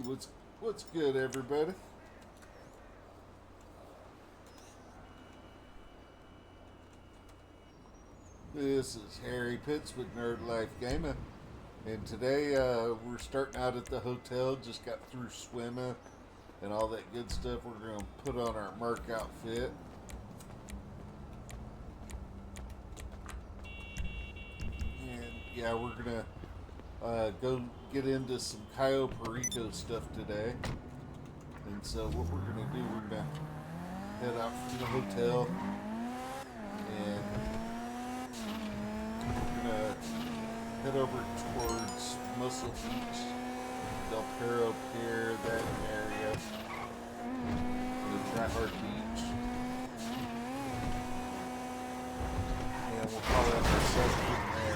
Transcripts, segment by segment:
What's good, everybody? This is Harry Pitts with Nerd Life Gaming, and today we're starting out at the hotel. Just got through swimming and all that good stuff. We're going to put on our Merc outfit. And yeah, we're going to go get into some Cayo Perico stuff today. And so what we're going to do, we're going to head out from the hotel and we're going to head over towards Muscle Beach, Del Perro Pier, that area, the Try Hard Beach. And we'll call that ourselves from there.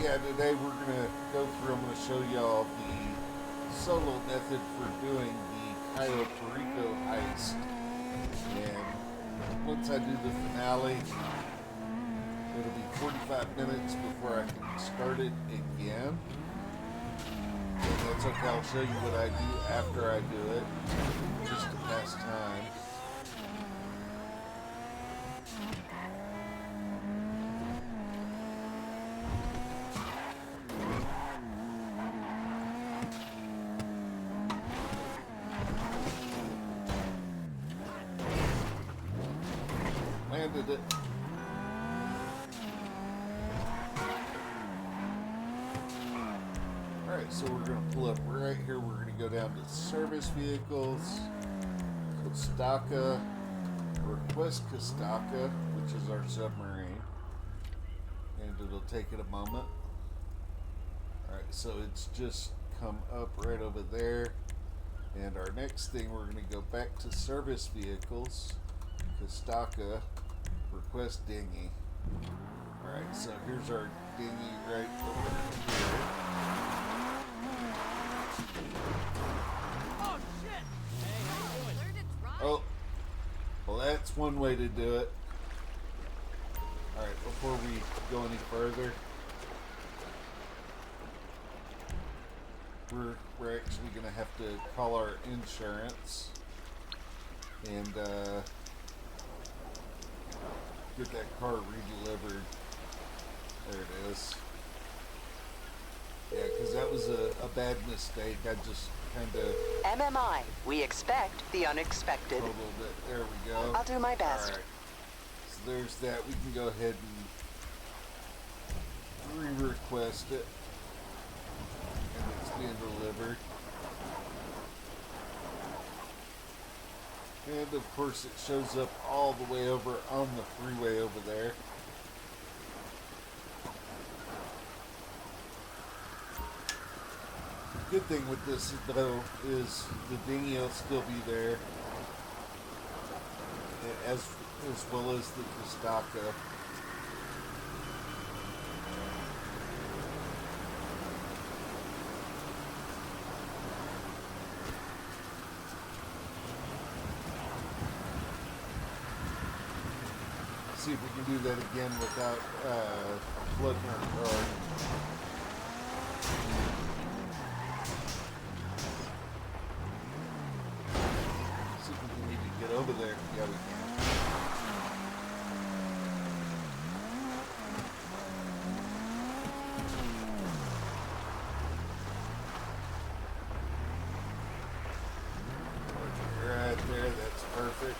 Yeah, today we're going to go through, I'm going to show y'all the solo method for doing the Cayo Perico heist. And once I do the finale, it'll be 45 minutes before I can start it again. And that's okay, I'll show you what I do after I do it, just to pass time. Landed it. Alright, so we're going to pull up right here. We're going to go down to service vehicles, Costaca, request Costaca, which is our submarine, and it'll take it a moment. Alright, so it's just come up right over there, and our next thing, we're going to go back to service vehicles, Costaca, request dinghy. Alright, so here's our dinghy right over here. Oh shit! Hey, how you doing? Learn to drive. Oh, well, that's one way to do it. Alright, before we go any further, we're actually going to have to call our insurance and get that car re-delivered. There it is. Yeah, because that was a bad mistake. I just kind of MMI, we expect the unexpected. totaled it. There we go. I'll do my best. Alright. So there's that. We can go ahead and re-request it. And it's being delivered. And of course it shows up all the way over on the freeway over there. Good thing with this though is the dinghy will still be there, as well as the Costaca. See if we can do that again without flooding our car. See if we can even get over there. Yeah, we can. Right there, that's perfect.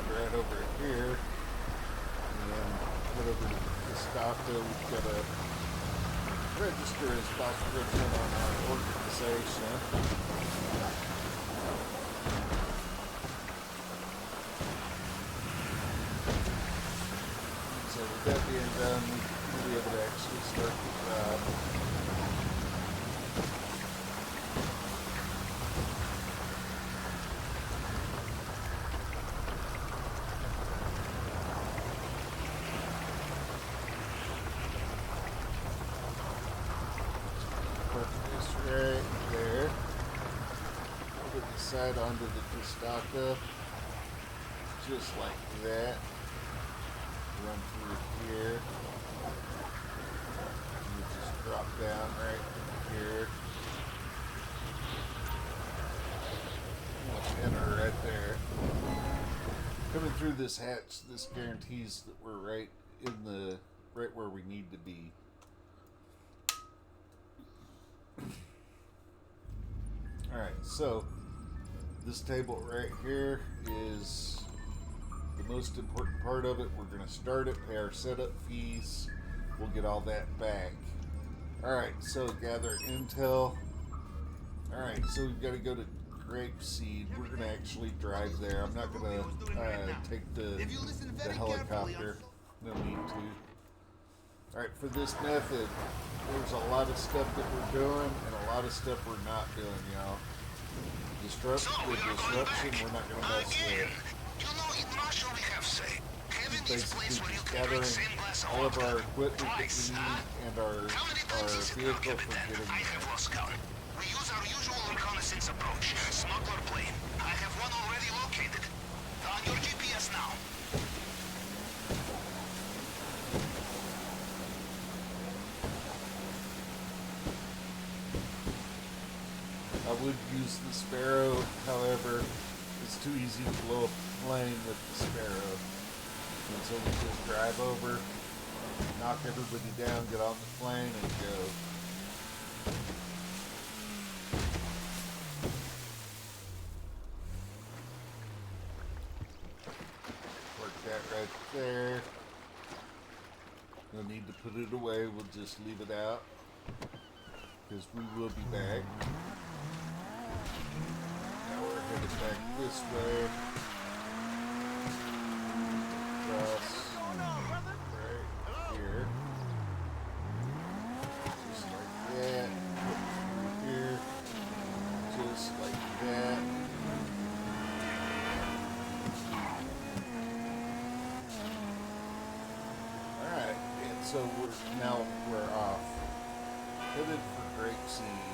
Right over here, and head over to Costaca. We've got to register as Foxbridge on our organization. So with that being done, we'll be able to actually start the job. put the side onto the Kostaka, just like that. Run through here. And you just drop down right here. Enter right there. Coming through this hatch, this guarantees that we're right where we need to be. Alright, so this table right here is the most important part of it. We're going to start it, pay our setup fees. We'll get all that back. Alright, so gather intel. Alright, so we've got to go to Grapeseed. We're going to actually drive there. I'm not going to take the helicopter. No need to. Alright, for this method, there's a lot of stuff that we're doing and a lot of stuff we're not doing, y'all. Disruption, we're not going to mess with. You know, in Russia we have say, having this place where you can Gathering drink same glass of all of water our equipment that we twice, need and our How many times is it now, vehicle for Captain? getting I have there. lost count. We use our usual reconnaissance approach. Smuggler plane. I have one already located. On your GPS now. I would use the Sparrow, however, it's too easy to blow a plane with the Sparrow. And so we just drive over, knock everybody down, get on the plane, and go. Work that right there. No need to put it away, we'll just leave it out. Because we will be back. Now we're headed back this way. Across right here. Just like that. Through here. Just like that. Alright, and so we're off. Headed for Grapeseed.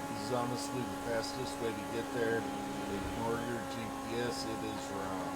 This is honestly the fastest way to get there. Ignore your GPS, it is wrong.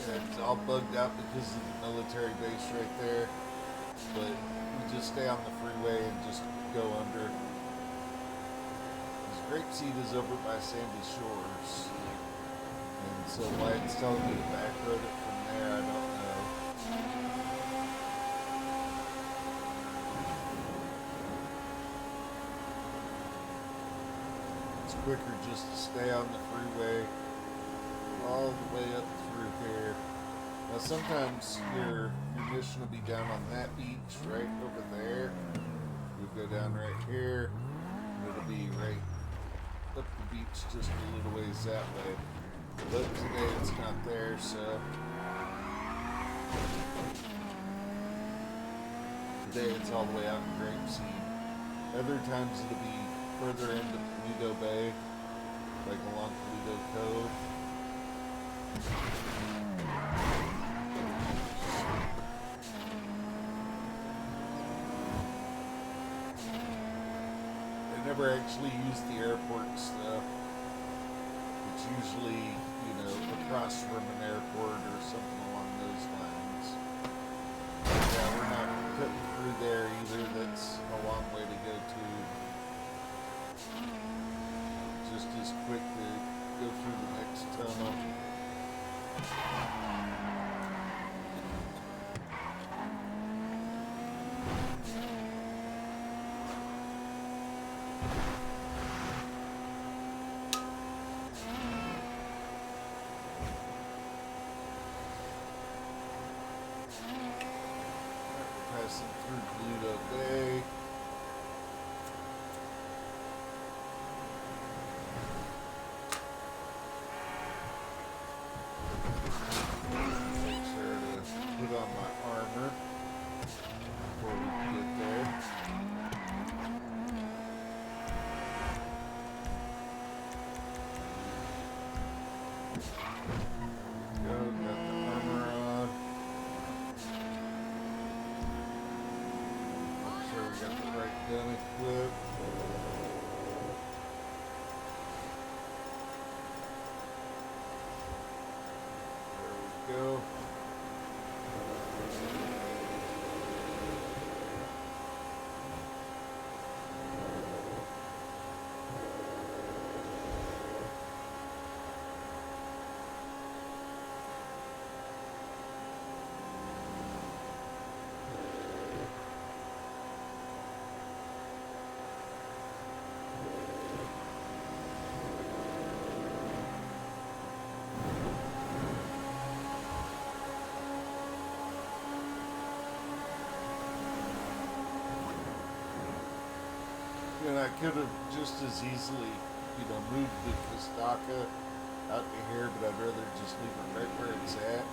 It's all bugged out because of the military base right there. But we just stay on the freeway and just go under. This Grapeseed is over by Sandy Shores. And so why it's telling me to backroad it from there, I don't know. It's quicker just to stay on the freeway all the way up through here. Now sometimes your mission will be down on that beach right over there. You'll go down right here, and it'll be right up the beach just a little ways that way. But today it's not there, so today it's all the way out in Grapeseed. Other times it'll be further into Toledo Bay, like along Toledo Cove. never actually use the airport stuff. It's usually, you know, across from an airport or something along those lines. Yeah, we're not cutting through there either. That's a long way to go to. Just as quick to go through the next tunnel. Passing through Pluto Bay. Make sure to put on my armor before we get there. Go, got the armor on. Make sure we got the right gun equipped. There we go. And I could have just as easily, you know, moved the Kostaka out to here, but I'd rather just leave it right where it's at.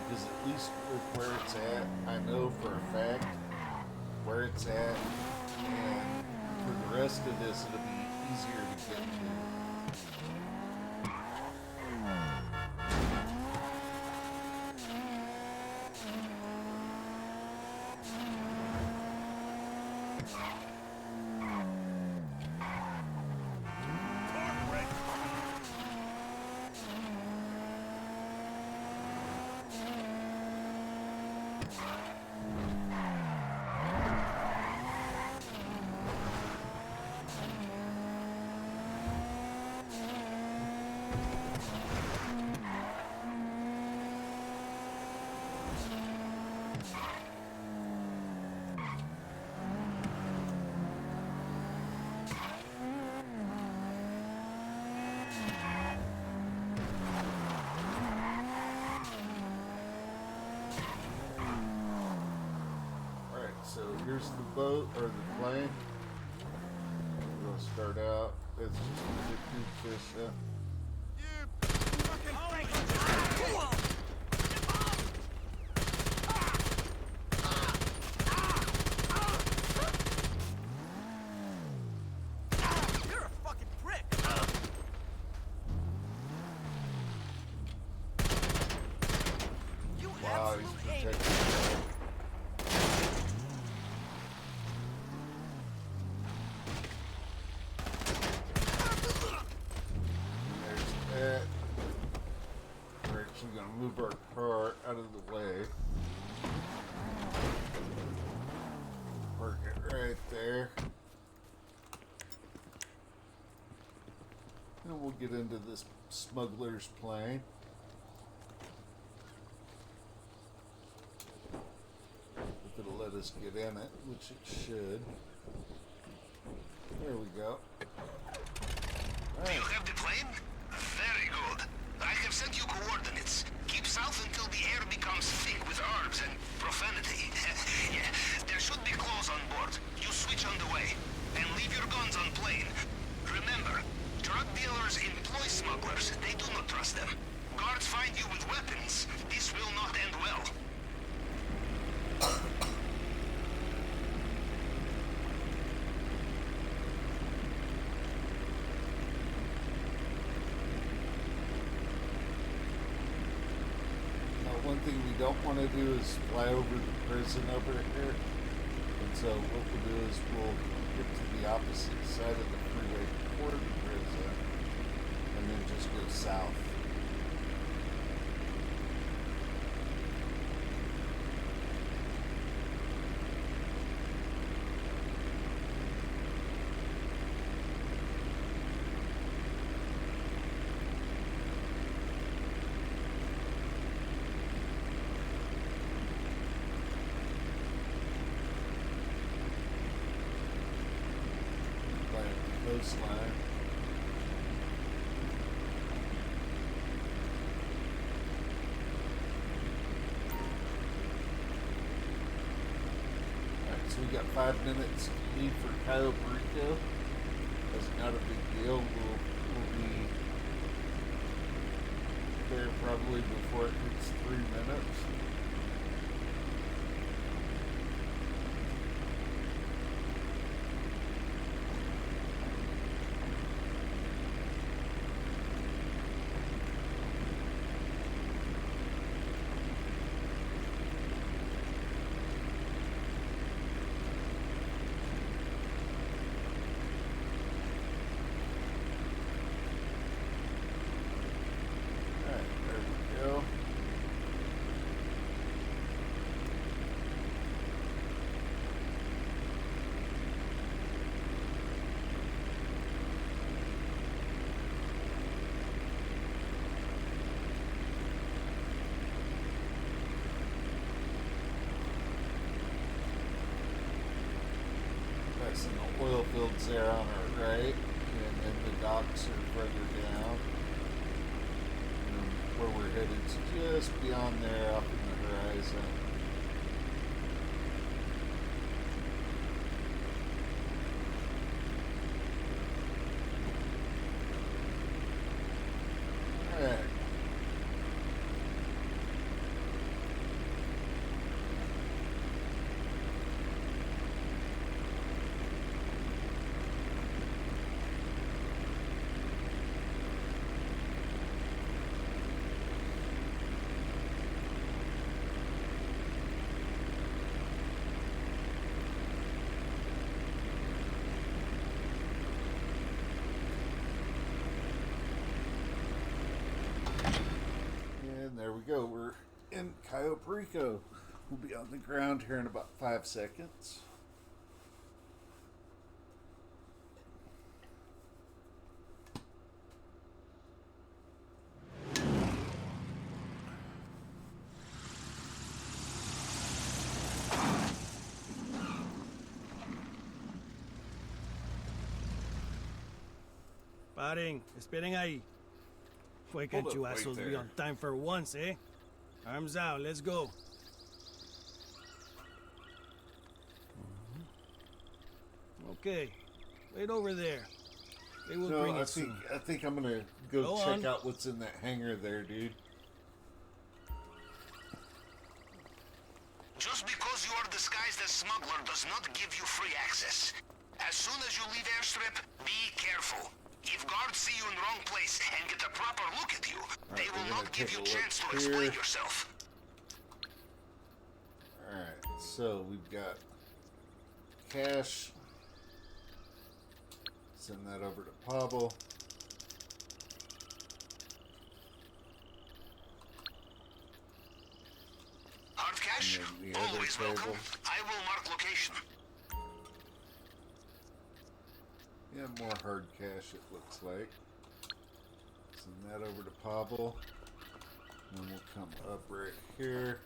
Because at least with where it's at, I know for a fact where it's at. And for the rest of this, it'll be easier to get to. So here's the boat, or the plane. We're gonna start out. It's just a big fish. You're a fucking prick. You Wow, he's absolute ape. protecting. We're actually going to move our car out of the way. Park it right there. And we'll get into this smuggler's plane. If it'll let us get in it, which it should. There we go. Do you have the plane? Very good. I have sent you coordinates. Keep south until the air becomes thick with arbs and profanity. Yeah, there should be clothes on board. You switch on the way. And leave your guns on plane. Remember, drug dealers employ smugglers. They do not trust them. Guards find you with weapons. This will not end well. One thing we don't want to do is fly over the prison over here. And so what we'll do is we'll get to the opposite side of the freeway toward the prison, and then just go south. Coastline. Alright, so we got 5 minutes to leave for Cayo, Perico. That's not a big deal. We'll be there probably before it hits 3 minutes. And the oil fields there on our right, and then the docks are further down. And where we're headed is just beyond there, up in the horizon. Alright. There we go. We're in Cayo, Perico. We'll be on the ground here in about 5 seconds. Paren, esperen ahí. Why can't Hold you up, wait assholes be there. on time for once, eh? Arms out, let's go. Okay, wait over there. They will No, bring I it think soon. I'm gonna go Go check on. out what's in that hangar there, dude. Just because you are disguised as smuggler does not give you free access. As soon as you leave airstrip, be careful. If guards see you in the wrong place and get a proper look at you, they we're will gonna not give take you a a chance to look explain here. yourself. Alright, so we've got cash. Send that over to Pablo. Hard cash? And then the other Always table. welcome. I will mark location. Yeah, more hard cash it looks like. Send that over to Pablo. And we'll come up right here.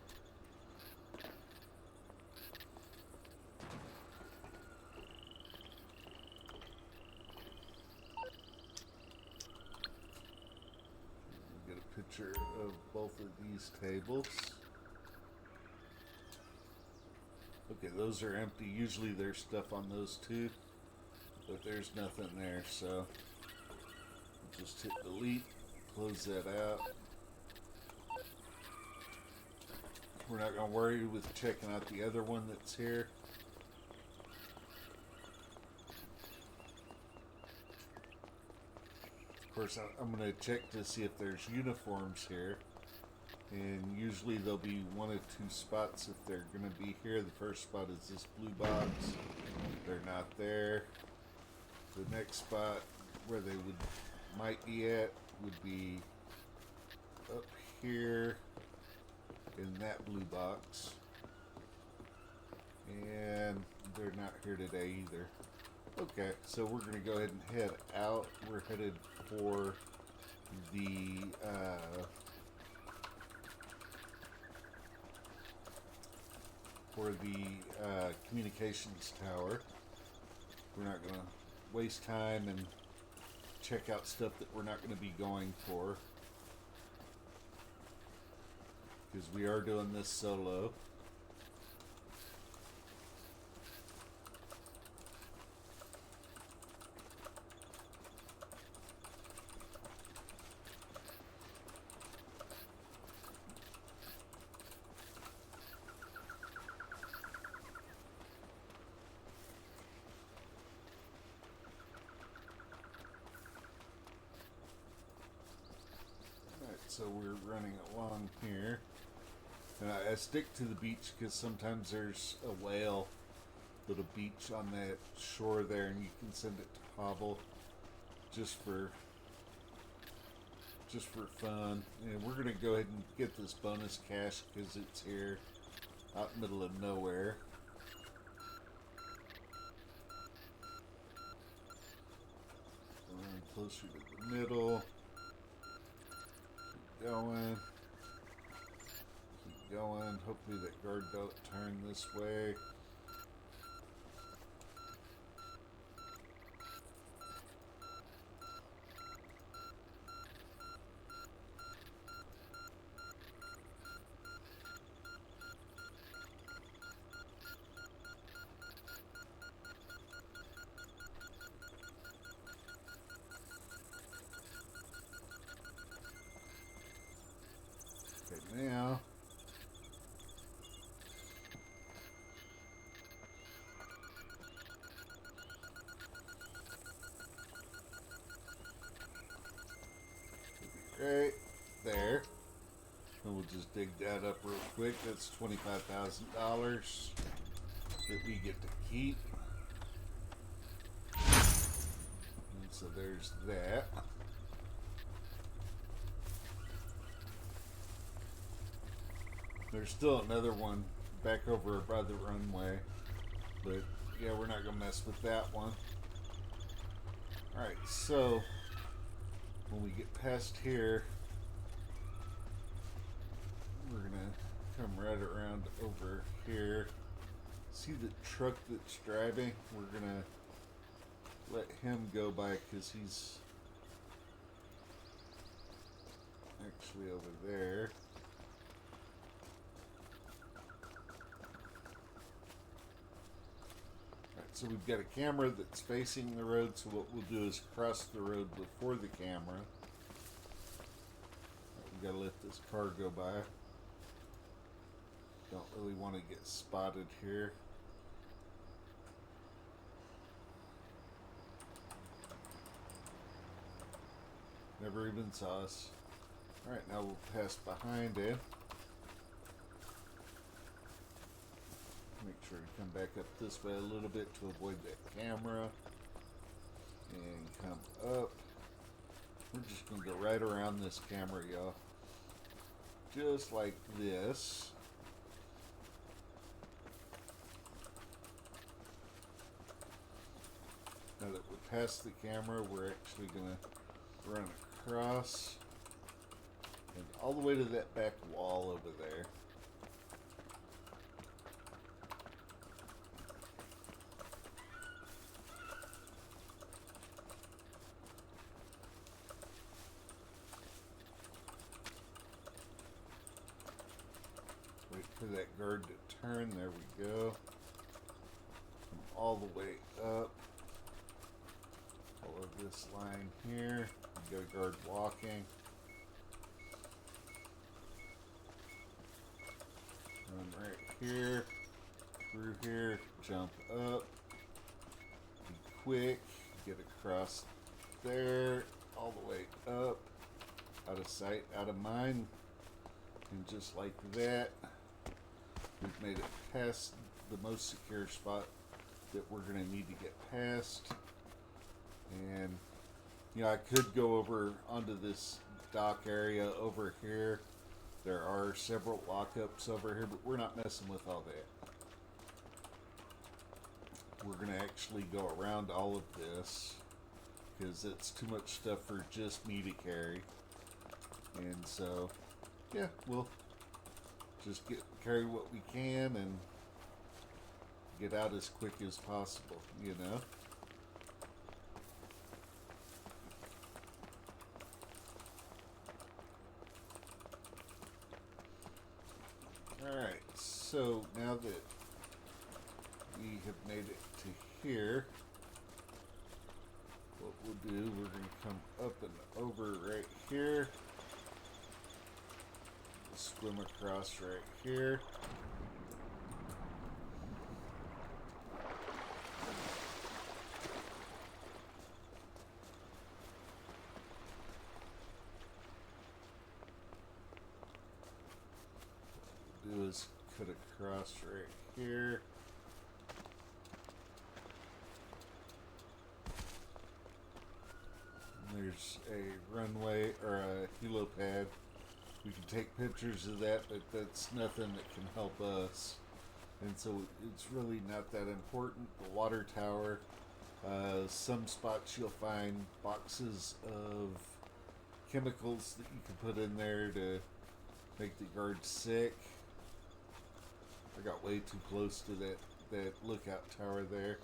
We'll get a picture of both of these tables. Okay, those are empty. Usually there's stuff on those too, but there's nothing there, so we'll just hit delete, close that out. We're not going to worry with checking out the other one that's here. Of course, I'm going to check to see if there's uniforms here. And usually there'll be one or two spots if they're going to be here. The first spot is this blue box. They're not there. The next spot where they might be at would be up here in that blue box. And they're not here today either. Okay, so we're going to go ahead and head out. We're headed for the communications tower. We're not going to waste time and check out stuff that we're not going to be going for, because we are doing this solo. So we're running along here, and I stick to the beach because sometimes there's a whale, little beach on that shore there, and you can send it to Pavel just for fun. And we're gonna go ahead and get this bonus cash because it's here out in the middle of nowhere. Run closer to the middle. Going, keep going. Hopefully that guard don't turn this way. Now, right there, and we'll just dig that up real quick. That's $25,000 that we get to keep. And so there's that. There's still another one back over by the runway, but yeah, we're not gonna mess with that one. Alright, so when we get past here, we're gonna come right around over here. See the truck that's driving? We're gonna let him go by because he's actually over there. So we've got a camera that's facing the road, so what we'll do is cross the road before the camera. We've got to let this car go by. Don't really want to get spotted here. Never even saw us. Alright, now we'll pass behind it. Make sure to come back up this way a little bit to avoid that camera. And come up. We're just going to go right around this camera, y'all. Just like this. Now that we're past the camera, we're actually going to run across and all the way to that back wall over there. Wait for that guard to turn. There we go. Come all the way up. Follow this line here. You got a guard walking. Run right here. Through here. Jump up. Be quick. Get across there. All the way up. Out of sight, out of mind. And just like that, we've made it past the most secure spot that we're going to need to get past. And, you know, I could go over onto this dock area over here. There are several lockups over here, but we're not messing with all that. We're going to actually go around all of this because it's too much stuff for just me to carry. And so, yeah, we'll just carry what we can and get out as quick as possible, you know? Alright, so now that we have made it to here, what we'll do, we're going to come up and over right here. We'll swim across right here. What we'll do is cut across right here. There's a runway or a helipad. We can take pictures of that, but that's nothing that can help us. And so it's really not that important. The water tower, some spots you'll find boxes of chemicals that you can put in there to make the guards sick. I got way too close to that lookout tower there.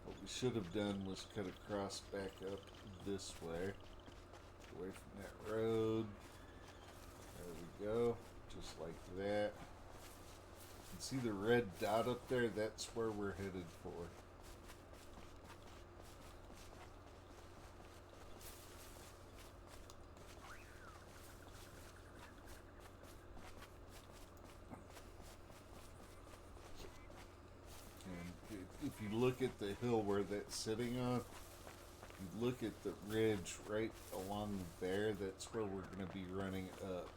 What we should have done was cut across back up this way, away from that road. There we go, just like that. You can see the red dot up there, that's where we're headed for. And if you look at the hill where that's sitting on, you look at the ridge right along there, that's where we're going to be running up.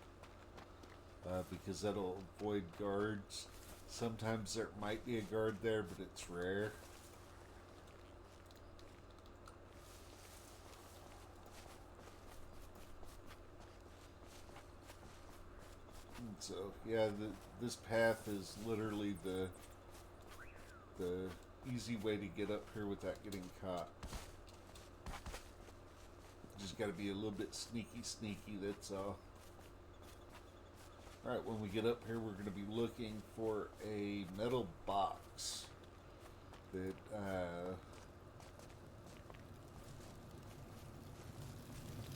Because that'll avoid guards. Sometimes there might be a guard there, but it's rare. And so, yeah, this path is literally the easy way to get up here without getting caught. Just got to be a little bit sneaky, that's all. Alright, when we get up here, we're going to be looking for a metal box that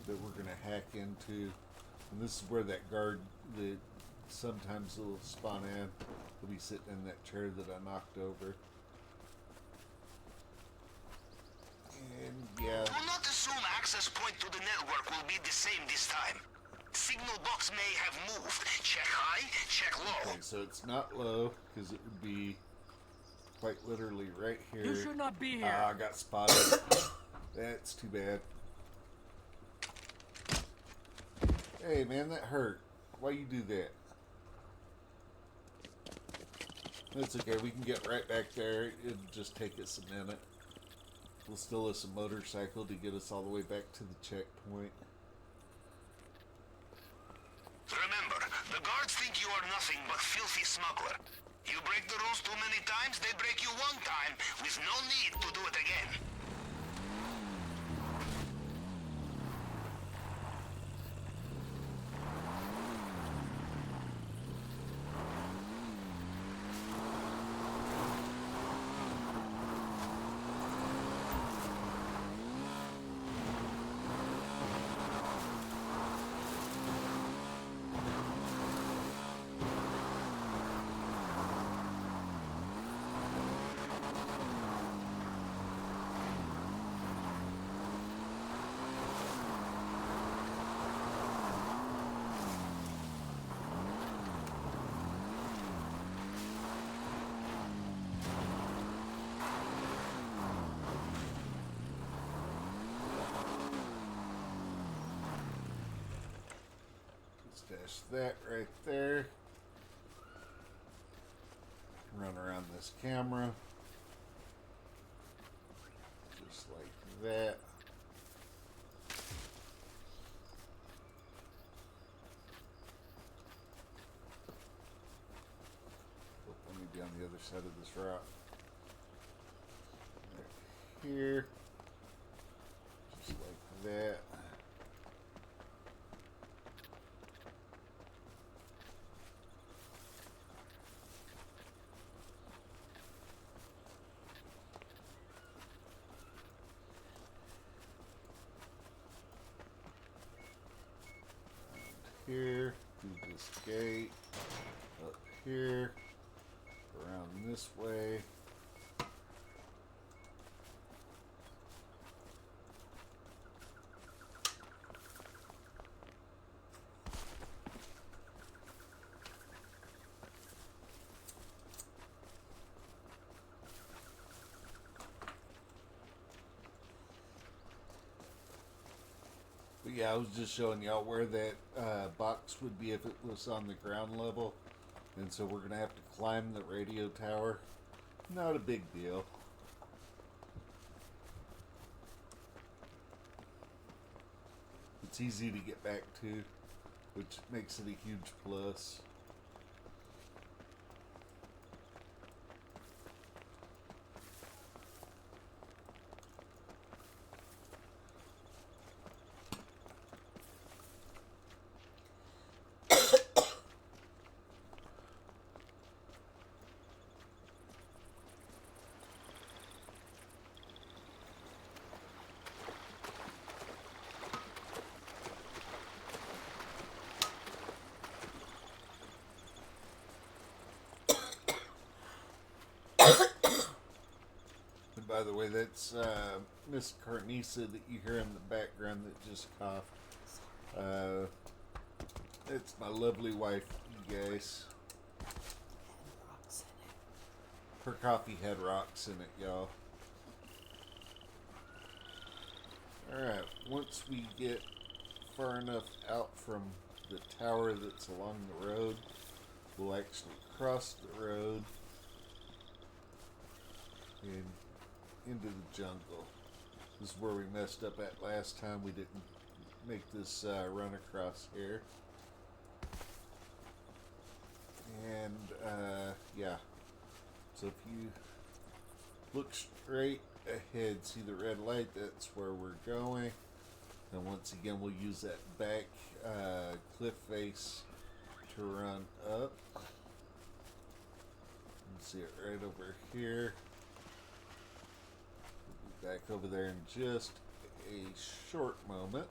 we're going to hack into. And this is where that guard that sometimes will spawn in will be sitting in that chair that I knocked over. And yeah. Do not assume access point to the network will be the same this time. Signal box may have moved. Check high, check low. Okay, so it's not low, because it would be quite literally right here. You should not be here. Ah, I got spotted. That's too bad. Hey, man, that hurt. Why you do that? That's okay. We can get right back there. It'll just take us a minute. We'll steal us a motorcycle to get us all the way back to the checkpoint. Remember, the guards think you are nothing but filthy smuggler. You break the rules too many times, they break you one time, with no need to do it again. Press that right there. Run around this camera. Just like that. Oh, let me be on the other side of this rock. Right here. Just like that. Here, through this gate, up here, around this way. But yeah, I was just showing y'all where that box would be if it was on the ground level. And so we're going to have to climb the radio tower. Not a big deal. It's easy to get back to, which makes it a huge plus. And by the way, that's Miss Carnisa that you hear in the background that just coughed. It's my lovely wife, you guys. Her coffee had rocks in it, y'all. Alright, once we get far enough out from the tower that's along the road, we'll actually cross the road and into the jungle. This is where we messed up at last time. We didn't make this run across here. And yeah, so if you look straight ahead, see the red light, that's where we're going. And once again, we'll use that back cliff face to run up. You can see it right over here. We'll be back over there in just a short moment.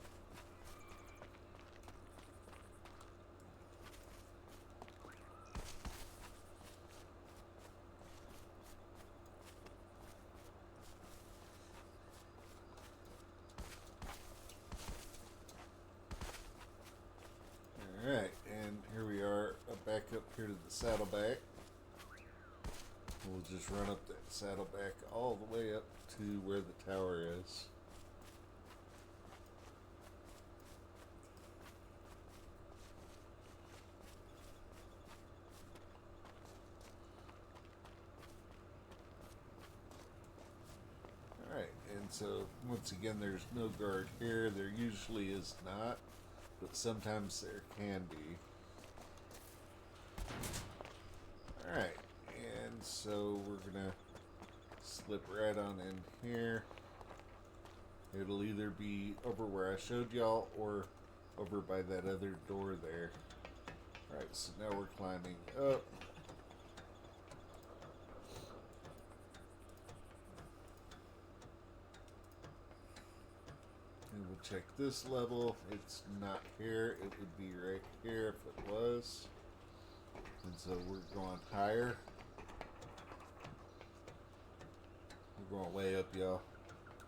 Alright, and here we are back up here to the saddleback. We'll just run up that saddleback all the way up to where the tower is. Alright, and so once again, there's no guard here. There usually is not, but sometimes there can be. Alright, and so we're gonna slip right on in here. It'll either be over where I showed y'all or over by that other door there. Alright, so now we're climbing up. And we'll check this level. It's not here. It would be right here if it was. And so we're going higher. We're going way up, y'all.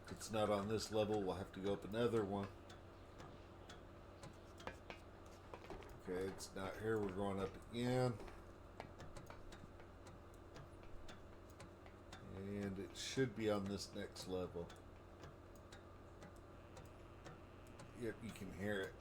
If it's not on this level, we'll have to go up another one. Okay, it's not here. We're going up again. And it should be on this next level. Yep, you can hear it.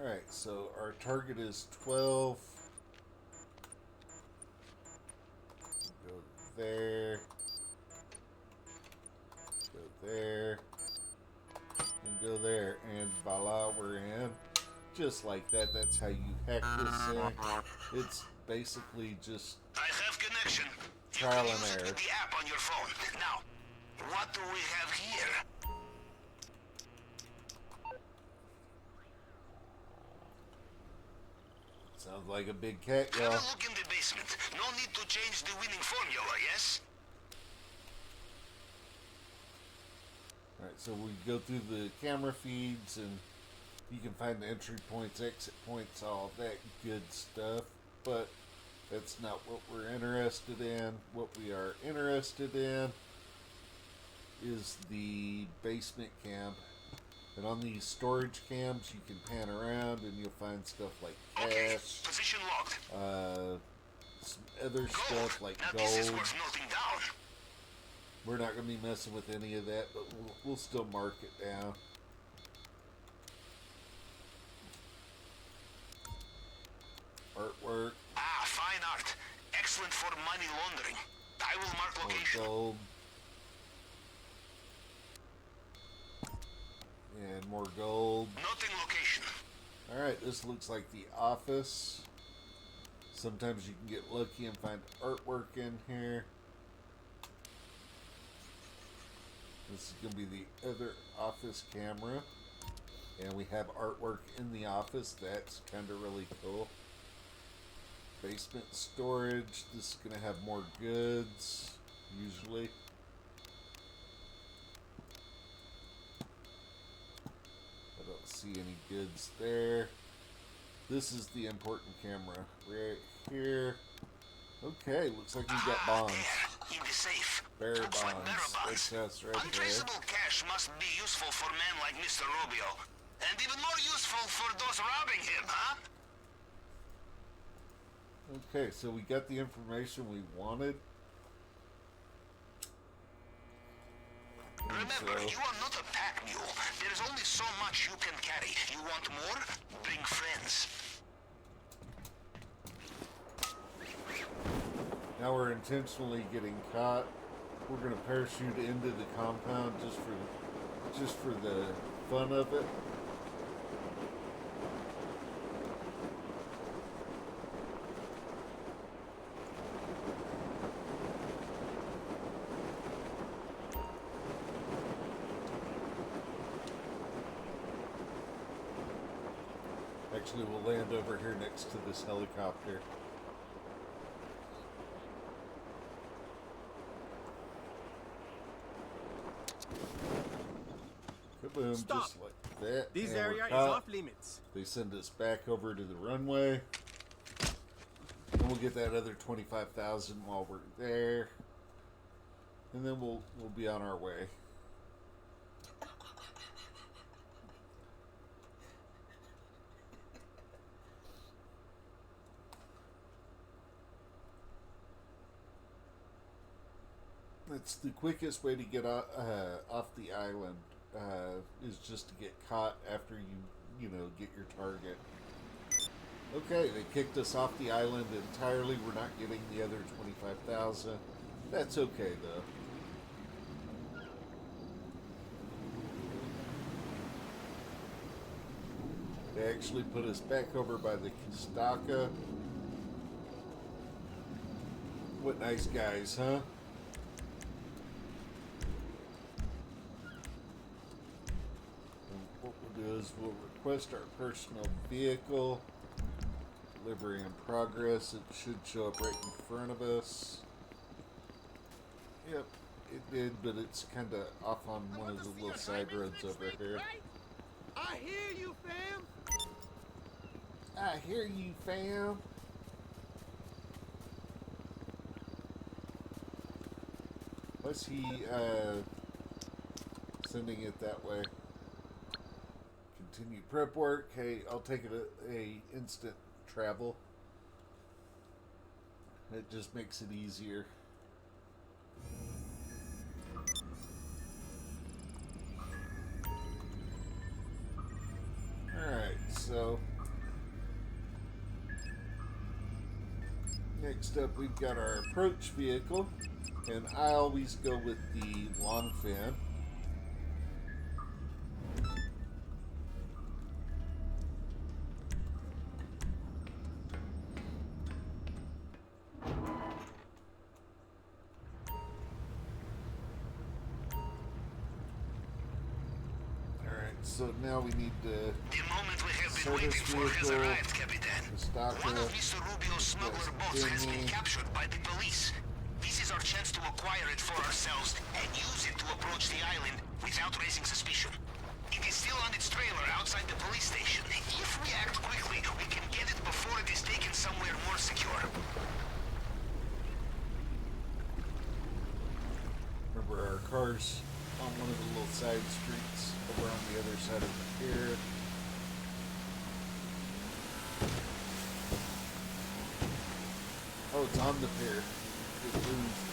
Alright, so our target is 12. Go there. Go there. And go there. And voila, we're in. Just like that. That's how you hack this thing. It's basically just I have connection. trial you can and use it error. with the app on your phone. Now, what do we have here? Sounds like a big cat, Have y'all. a look in the basement. No need to change the winning formula, yes? Alright, so we go through the camera feeds and you can find the entry points, exit points, all that good stuff. But that's not what we're interested in. What we are interested in is the basement camp. And on these storage cams, you can pan around and you'll find stuff like Okay, cash, position locked. some other stuff like Now this is gold. worth noting down. We're not going to be messing with any of that, but we'll still mark it down. Artwork, Ah, fine art. Excellent for money laundering. I will mark more location. gold, and more gold. Noting location. Alright, this looks like the office. Sometimes you can get lucky and find artwork in here. This is going to be the other office camera. And we have artwork in the office. That's kind of really cool. Basement storage. This is going to have more goods, usually. I don't see any goods there. This is the important camera right here. Okay, looks like we got bonds. There, in the safe. Bearer Looks like bonds. bearer bonds. That's us right there. Untraceable cash must be useful for men like Mr. Rubio. And even more useful for those robbing him, huh? Okay, so we got the information we wanted. And Remember, so- you are not a pack mule. There is only so much you can carry. You want more? Bring friends. Now we're intentionally getting caught. We're gonna parachute into the compound just for the fun of it. Actually, we'll land over here next to this helicopter. Kaboom, Stop. just like that. This and we're area is caught. off limits. They send us back over to the runway. And we'll get that other 25,000 while we're there. And then we'll be on our way. It's the quickest way to get off the island is just to get caught after you get your target. Okay, they kicked us off the island entirely. We're not getting the other 25,000. That's okay though. They actually put us back over by the Kostaka. What nice guys, huh? What we'll do is we'll request our personal vehicle. Delivery in progress. It should show up right in front of us. Yep, it did, but it's kind of off on one of the little side roads over here. I hear you, fam. I hear you, fam. Was he sending it that way? Continue prep work. Hey, I'll take it a instant travel. It just makes it easier. Next up, we've got our approach vehicle, and I always go with the long fin. So now we need to The moment we have been service waiting for has vehicle, arrived, Capitan. Castaca, One of Mr. Rubio's smuggler boats has been captured by the police. This is our chance to acquire it for ourselves and use it to approach the island without raising suspicion. It is still on its trailer outside the police station. If we act quickly, we can get it before it is taken somewhere more secure. remember our car's on one of the little side streets over on the other side of the pier. Oh, it's on the pier. Good move.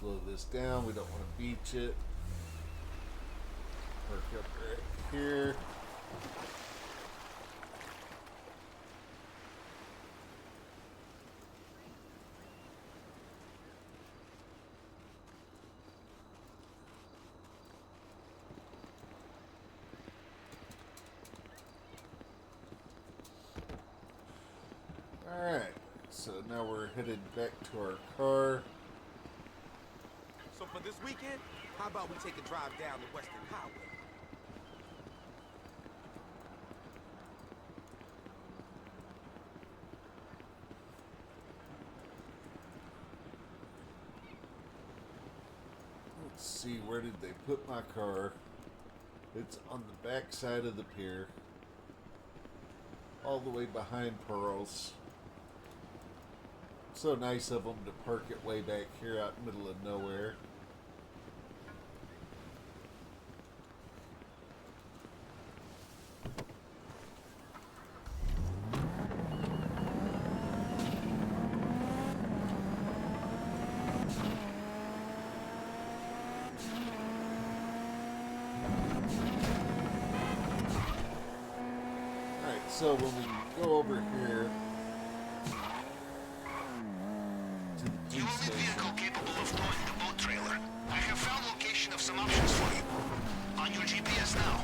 Slow this down. We don't want to beach it. Park up right here. Alright, so now we're headed back to our car. So for this weekend, how about we take a drive down the Western Highway? Let's see, where did they put my car? It's on the back side of the pier. All the way behind Pearl's. So nice of them to park it way back here out in the middle of nowhere. Alright, so when we go over here to the The police only station, vehicle capable of towing the boat trailer. I have found location of some options for you. On your GPS now.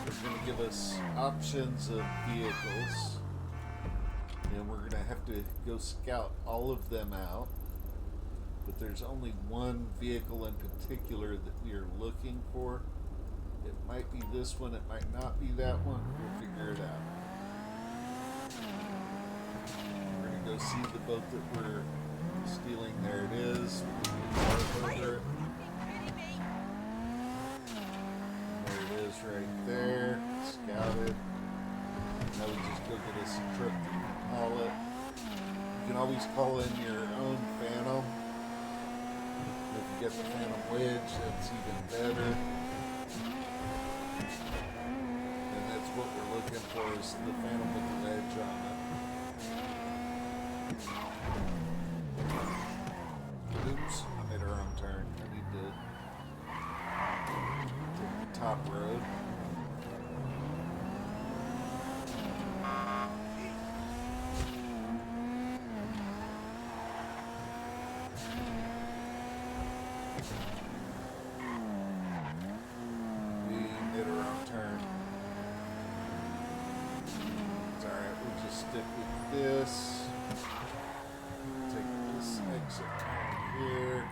it's going to give us options of vehicles. And we're going to have to go scout all of them out. But there's only one vehicle in particular that we are looking for. It might be this one, it might not be that one. We'll figure it out. We're going to go see the boat that we're stealing. There it is. Mark over it. There it is right there. Scouted. Now we just go get us a truck that we can haul it. You can always call in your own Phantom. If you get the Phantom Wedge, that's even better. And that's what we're looking for, is the Phantom with the wedge on it. Oops, I made a wrong turn. I need to take the top road. We made a wrong turn. It's alright, we'll just stick with this. Take this exit down here.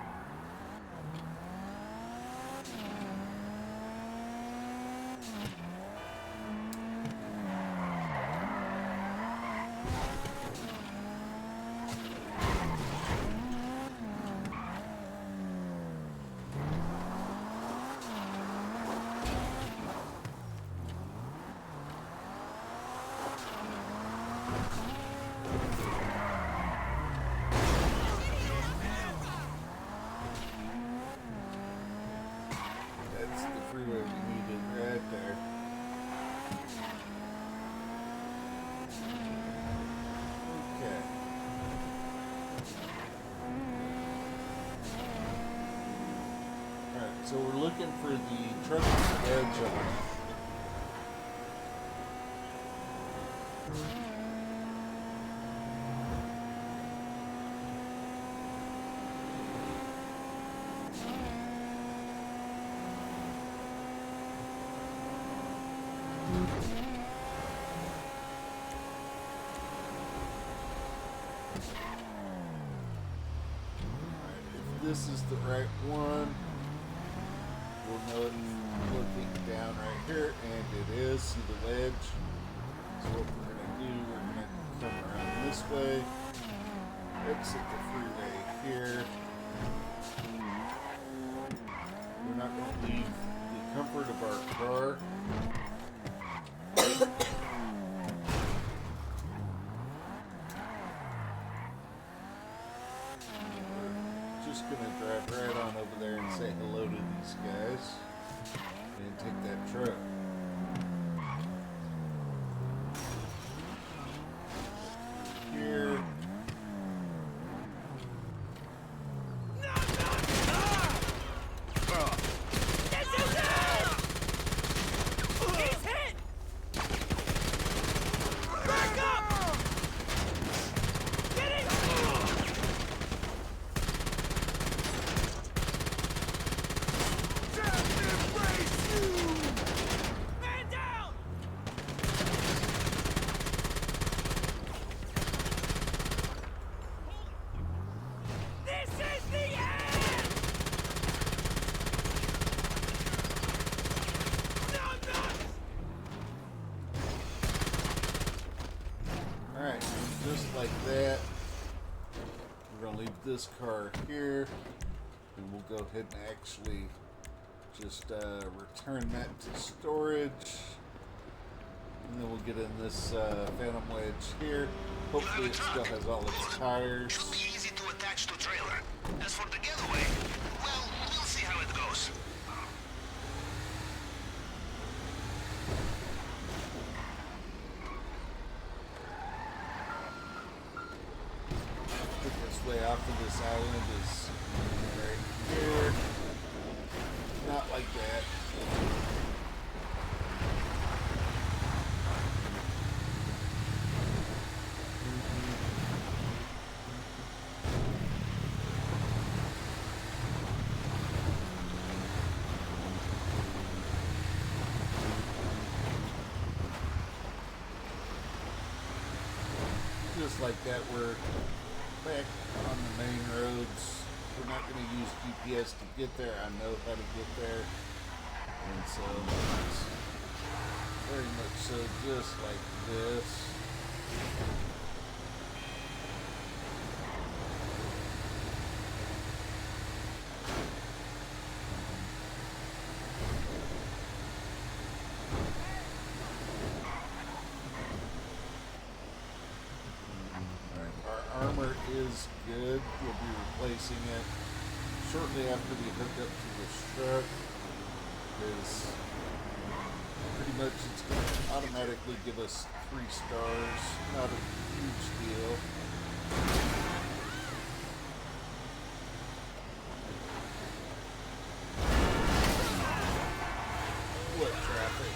So we're looking for the truck with the edge on it. This is the right one. We'll know it looking down right here, and it is. See the ledge? So what we're going to do, we're going to come around this way, exit the freeway here. We're not going to leave the comfort of our car. Just gonna drive right on over there and say hello to these guys and take that truck. Here. He's hit! Back up! Get it! Man down! This is the end! No, no! Alright, just like that. We're gonna leave this car here and we'll go ahead and actually just return that to storage. And then we'll get in this Phantom Wedge here. Hopefully it still has all its tires. Should be easy to attach to trailer. As for the getaway, well, we'll see how it goes. Quickest way off of this island is right here. Not like that. Just like that, we're back on the main roads. We're not going to use GPS to get there. I know how to get there. And so it's very much so just like this. Armor is good. We'll be replacing it shortly after we hook up to this truck, because pretty much it's going to automatically give us 3 stars. Not a huge deal. What traffic?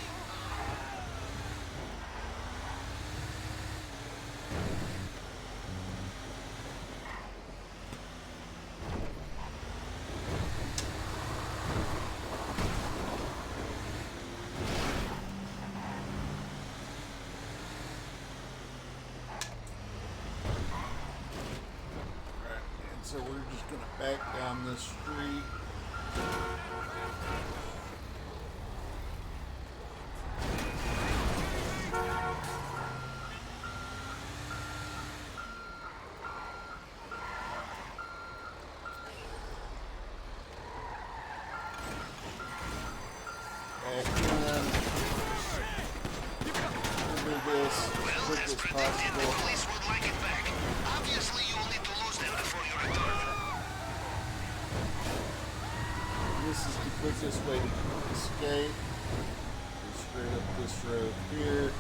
So we're just going to back down this street. Back in. Into this as quick as possible. The police would like it back. Obviously, you will need to lose them before you return. This is the quickest way to escape. Go straight up this road here.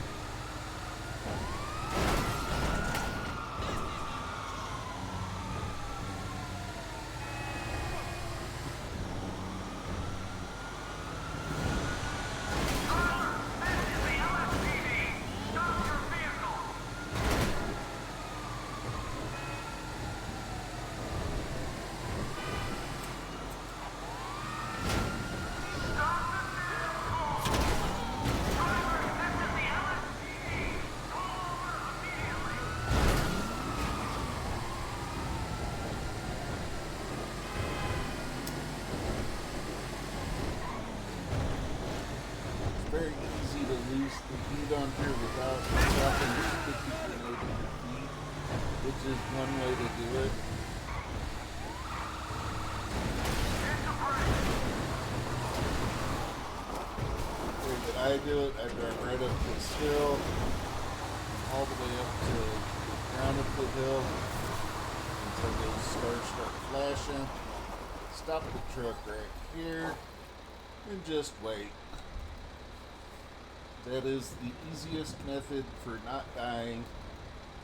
use the heat on here without dropping the sticky grenade in your feet, which is one way to do it. The way that I do it, I drive right up this hill, all the way up to the ground of the hill until those stars start flashing. Stop the truck right here and just wait. That is the easiest method for not dying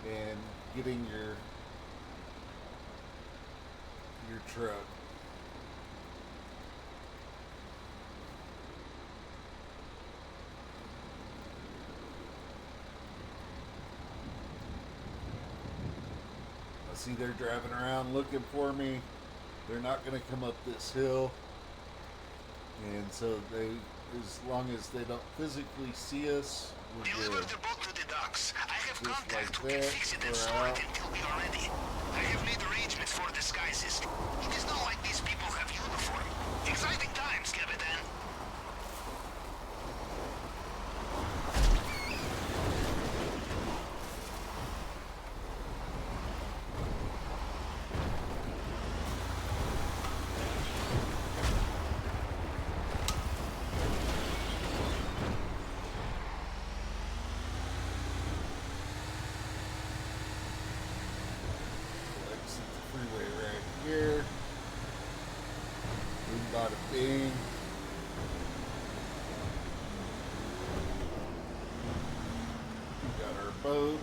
and getting your truck. I see they're driving around looking for me. They're not going to come up this hill. And so as long as they don't physically see us, we're Deliver good. the boat to the docks. I have Just contact like who can that, fix it and we're store out. it until we are ready. I have made arrangements for disguises. It is not like these people have uniform. Exciting times, Capitan. Exit the freeway right here. Bing bada bing. We got our boat.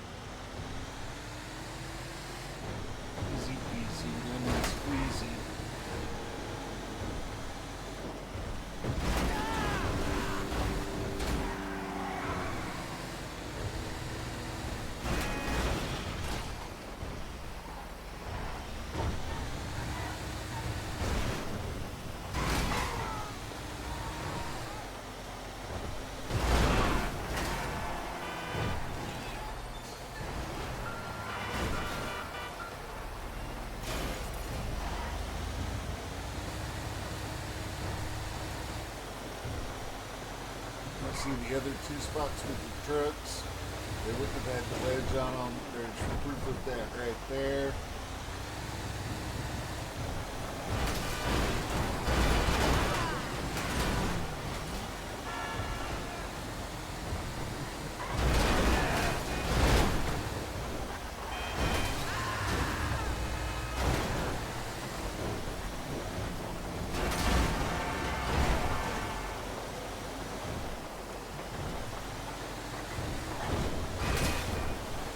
Easy peasy, lemon squeezy. See the other two spots with the trucks. They wouldn't have had the wedge on them. There's proof of that right there.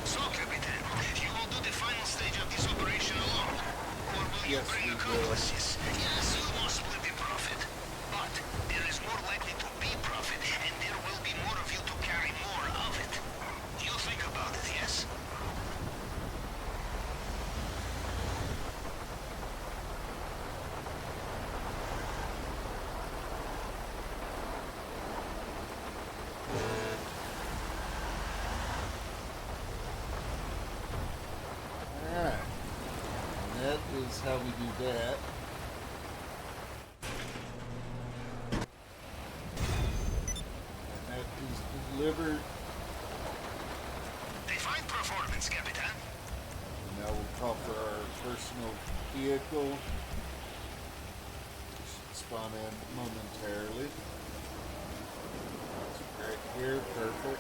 So, Capitan, you will do the final stage of this operation alone? Or will you Yes, bring we will. accomplices? Yes, you must split the profit. But there is more likely to be profit, and there will be more of you to carry more of it. You think about it, yes? Alright. And that is how we do that. And that is delivered. Define performance, Capitan. And now we'll call for our personal vehicle. Should spawn in momentarily. Right here, perfect.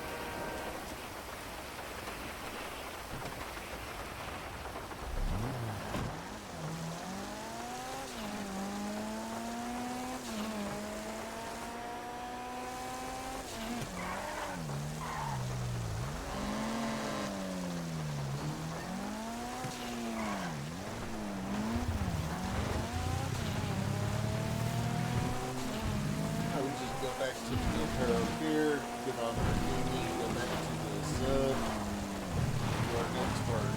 Now we just go back to the wheelbarrow here, get on our dinghy, go back to the sub, do our next part.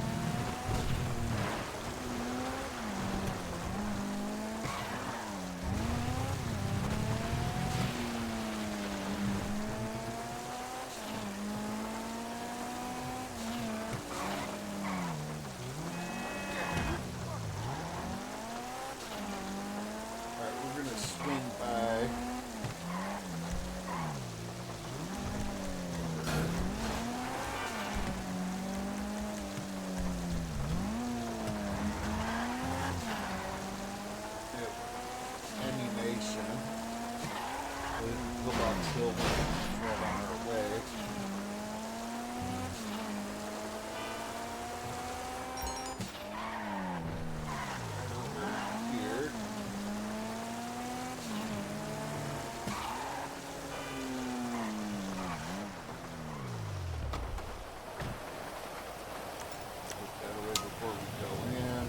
Alright, we're gonna swing by station. Pillbox Hill went right on our way. Here. Put that away before we go in.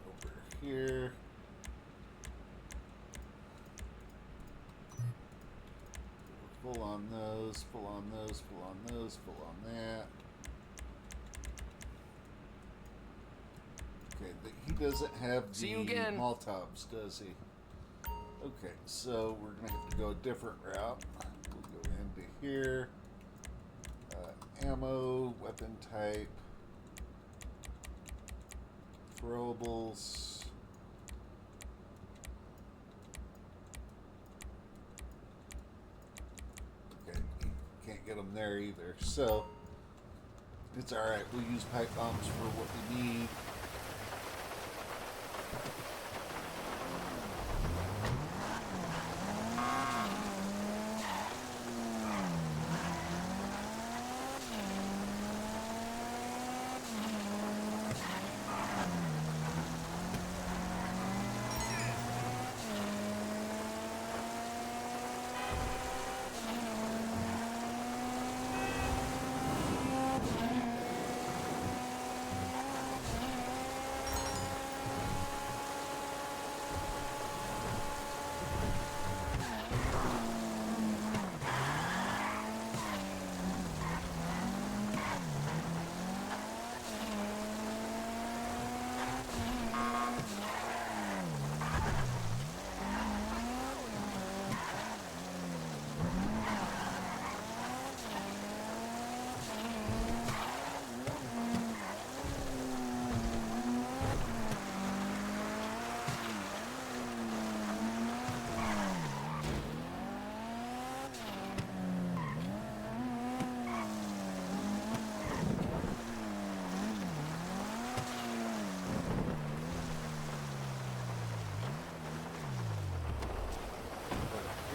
Over here. Full on those, full on those, full on those, full on that. Okay, he doesn't have See you the again. Molotovs, does he? Okay, so we're gonna have to go a different route. We'll go into here. Ammo, weapon type, throwables. Okay, you can't get them there either. So it's all right. We'll use pipe bombs for what we need.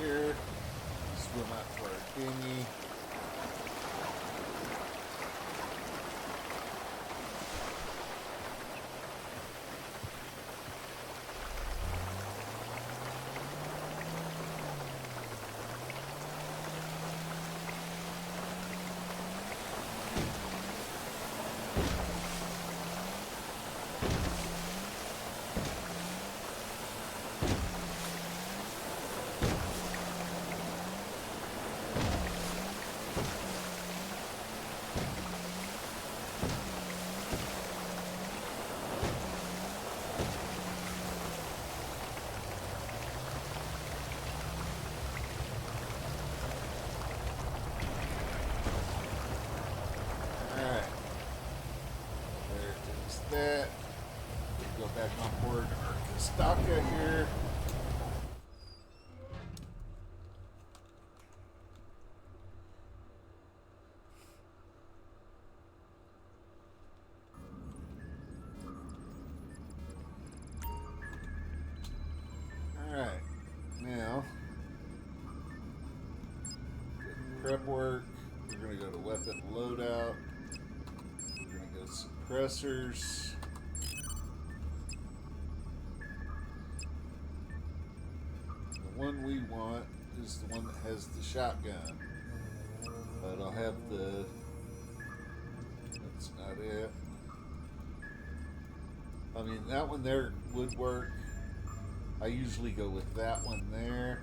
Here, swim out to our dinghy. That. Go back on board our Kostaka here. Alright, now prep work. We're going to go to weapon loadout. We're going to go suppressors. The one we want is the one that has the shotgun. But I'll have the... That's not it. I mean, that one there would work. I usually go with that one there.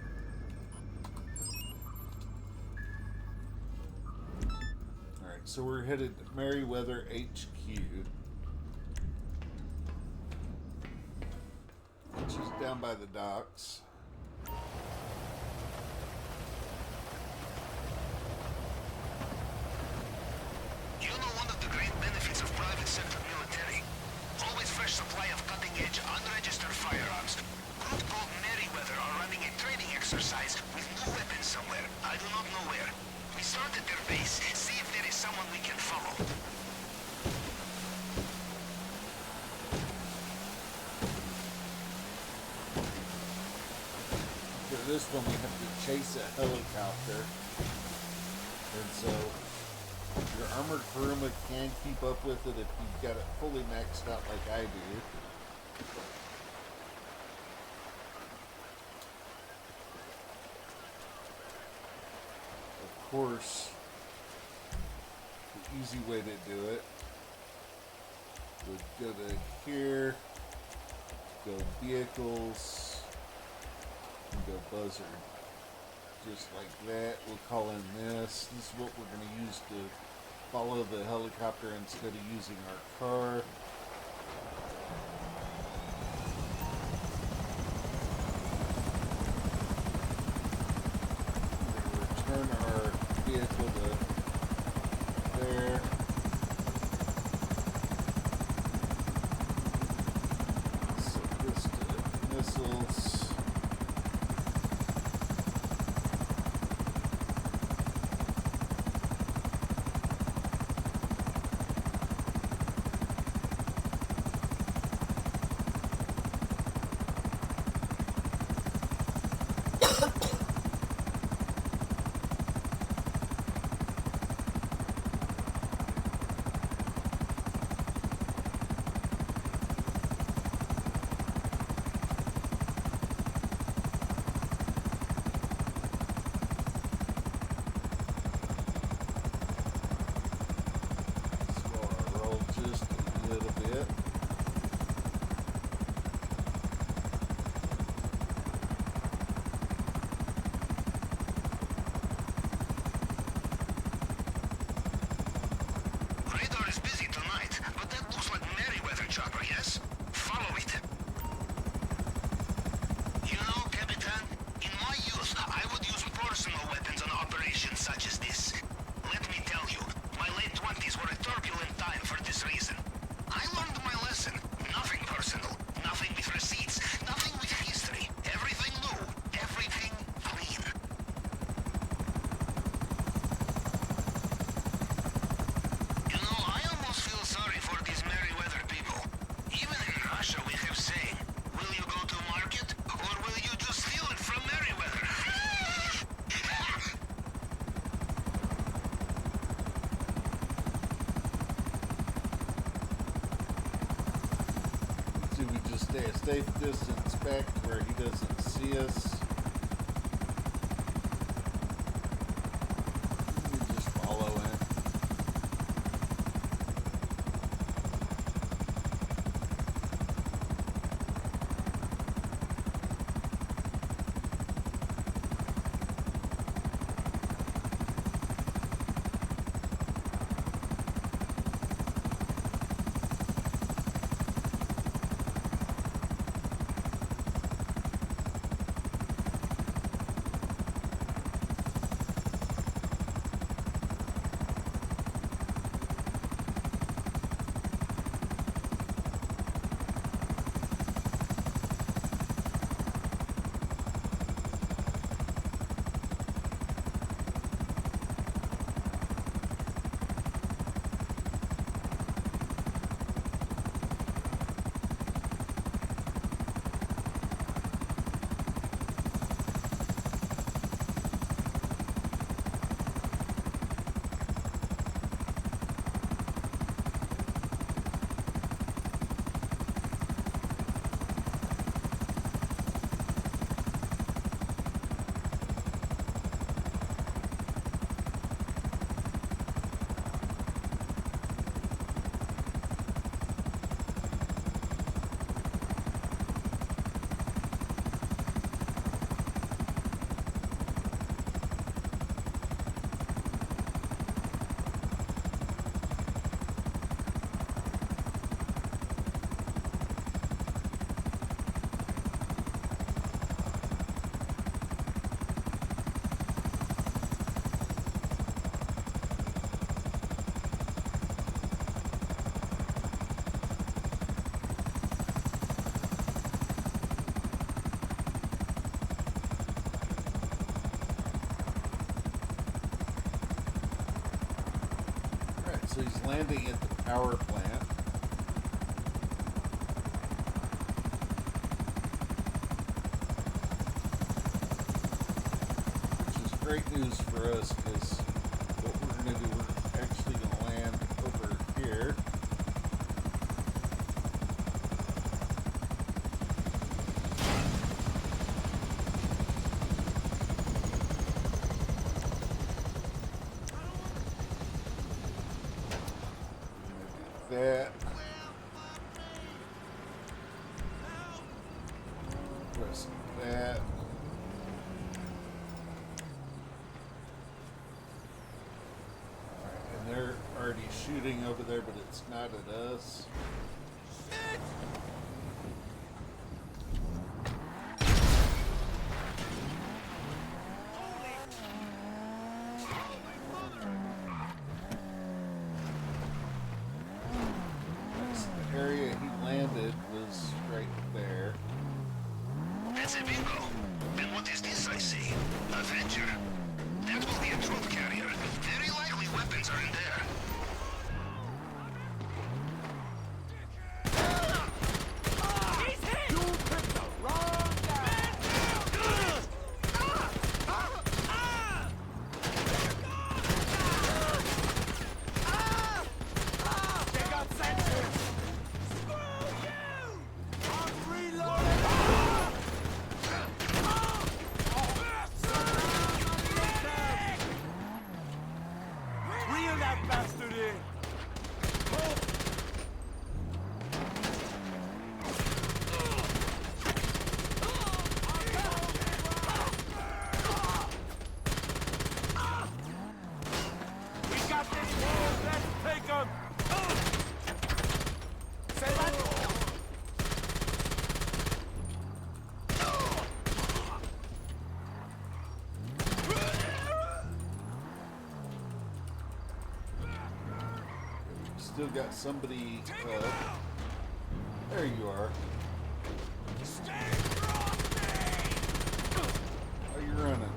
Alright, so we're headed to Merriweather HQ. Which is down by the docks. You know one of the great benefits of private sector military? Always fresh supply of cutting-edge, unregistered firearms. Group called Merriweather are running a training exercise with new weapons somewhere. I do not know where. We start at their base, see if there is someone we can follow. this one we have to chase a helicopter. And so your armored Kuruma can keep up with it if you've got it fully maxed out like I do. Of course, the easy way to do it would go to here, go vehicles, and go buzzard. Just like that. We'll call in this. This is what we're going to use to follow the helicopter instead of using our car. We're going to return our vehicle to there. Set this to missiles. Stay a safe distance back to where he doesn't see us. We just follow him. So he's landing at the power plant. great news for us because what we're going to do, we're actually going to land over here. That. Press that. Alright, and they're already shooting over there, but it's not at us. The area he landed was right there. That's a bingo. And what is this I see? Avenger. That will be a truck carrier. Very likely weapons are in there. He's hit! You picked the wrong guy. Check out sensors. I'm reloading. Reel that bastard in. We got this. Let's take him. Say that. Still got somebody. There you are. Are you running?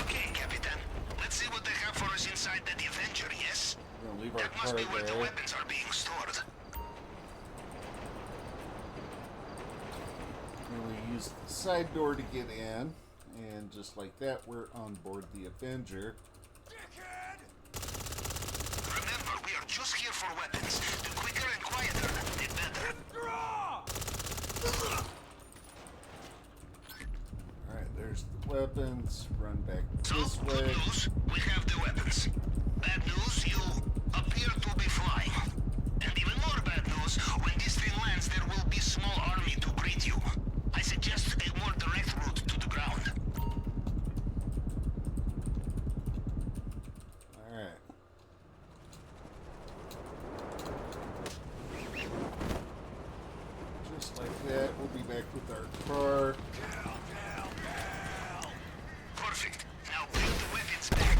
Okay, Capitan. Let's see what they have for us inside the Avenger, yes? We're gonna leave our That must car be where the there. weapons are being stored. And we use the side door to get in, and just like that, we're on board the Avenger. Remember, we are just here for weapons. The quicker and quieter, the better. Alright, there's the weapons. Run back So, this good way. news, we have the weapons. Bad news, you appear to be flying. And even more bad news, when this thing lands, there will be a small army to greet you. I suggest a more direct route to the ground. Alright. Just like that, we'll be back with our car. Perfect. Now bring the weapons back.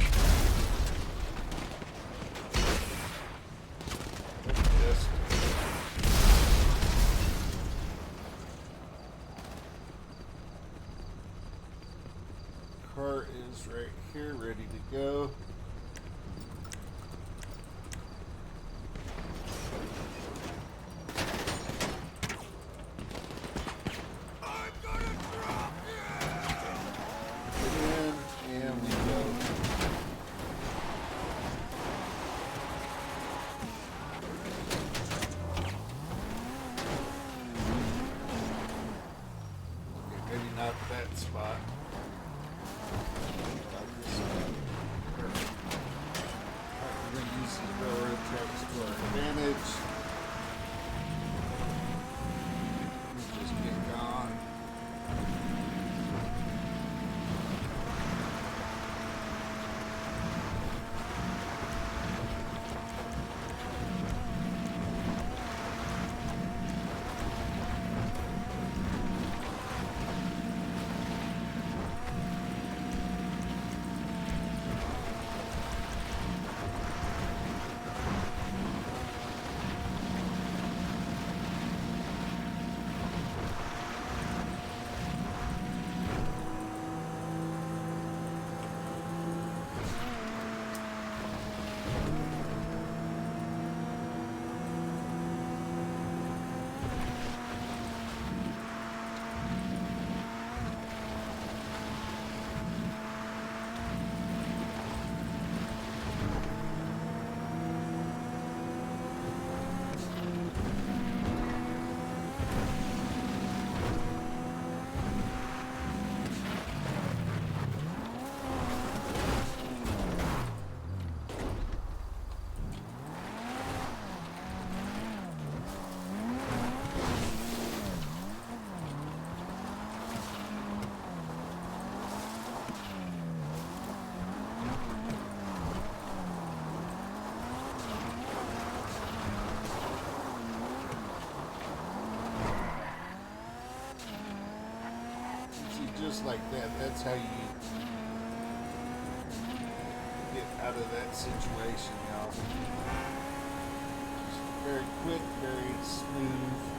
just like that. That's how you get out of that situation, y'all. Just very quick, very smooth.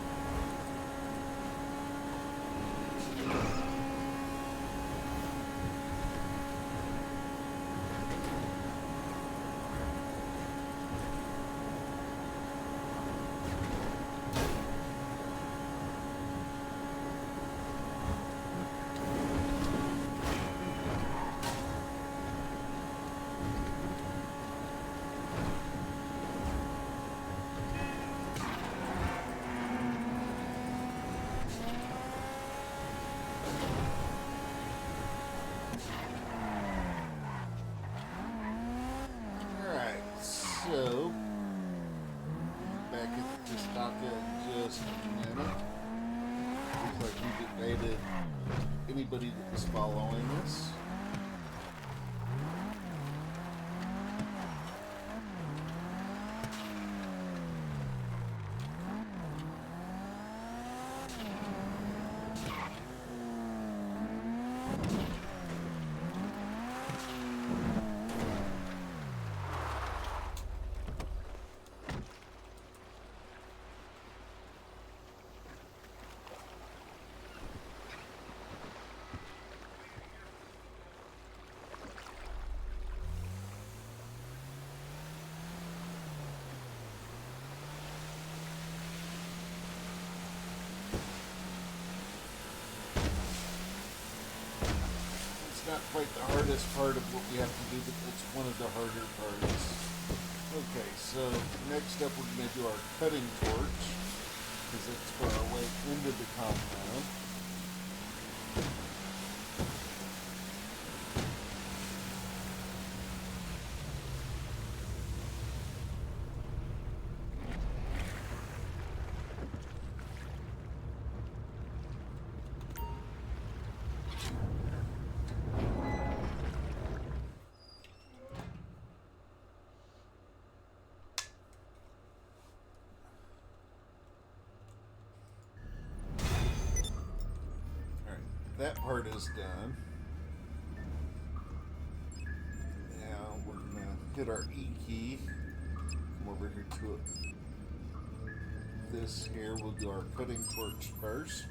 So, back at the Staka in just a minute. Looks like we've evaded anybody that was following us. Not quite the hardest part of what we have to do, but it's one of the harder parts. Okay, so next up we're going to do our cutting torch, because it's for our way into the compound. That part is done. Now we're going to hit our E key. Come over here to it. This here, we'll do our cutting torch first.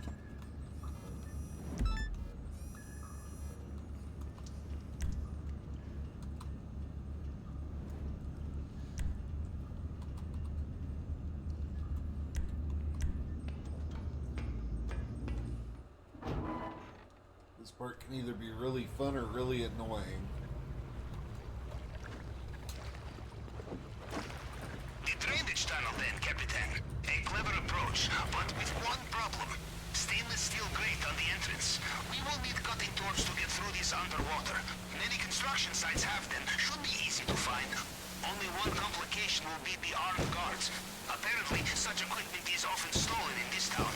This part can either be really fun or really annoying. The drainage tunnel then, Capitan. A clever approach, but with one problem. Stainless steel grate on the entrance. We will need cutting torch to get through this underwater. Many construction sites have them. Should be easy to find. Only one complication will be the armed guards. Apparently, such equipment is often stolen in this town.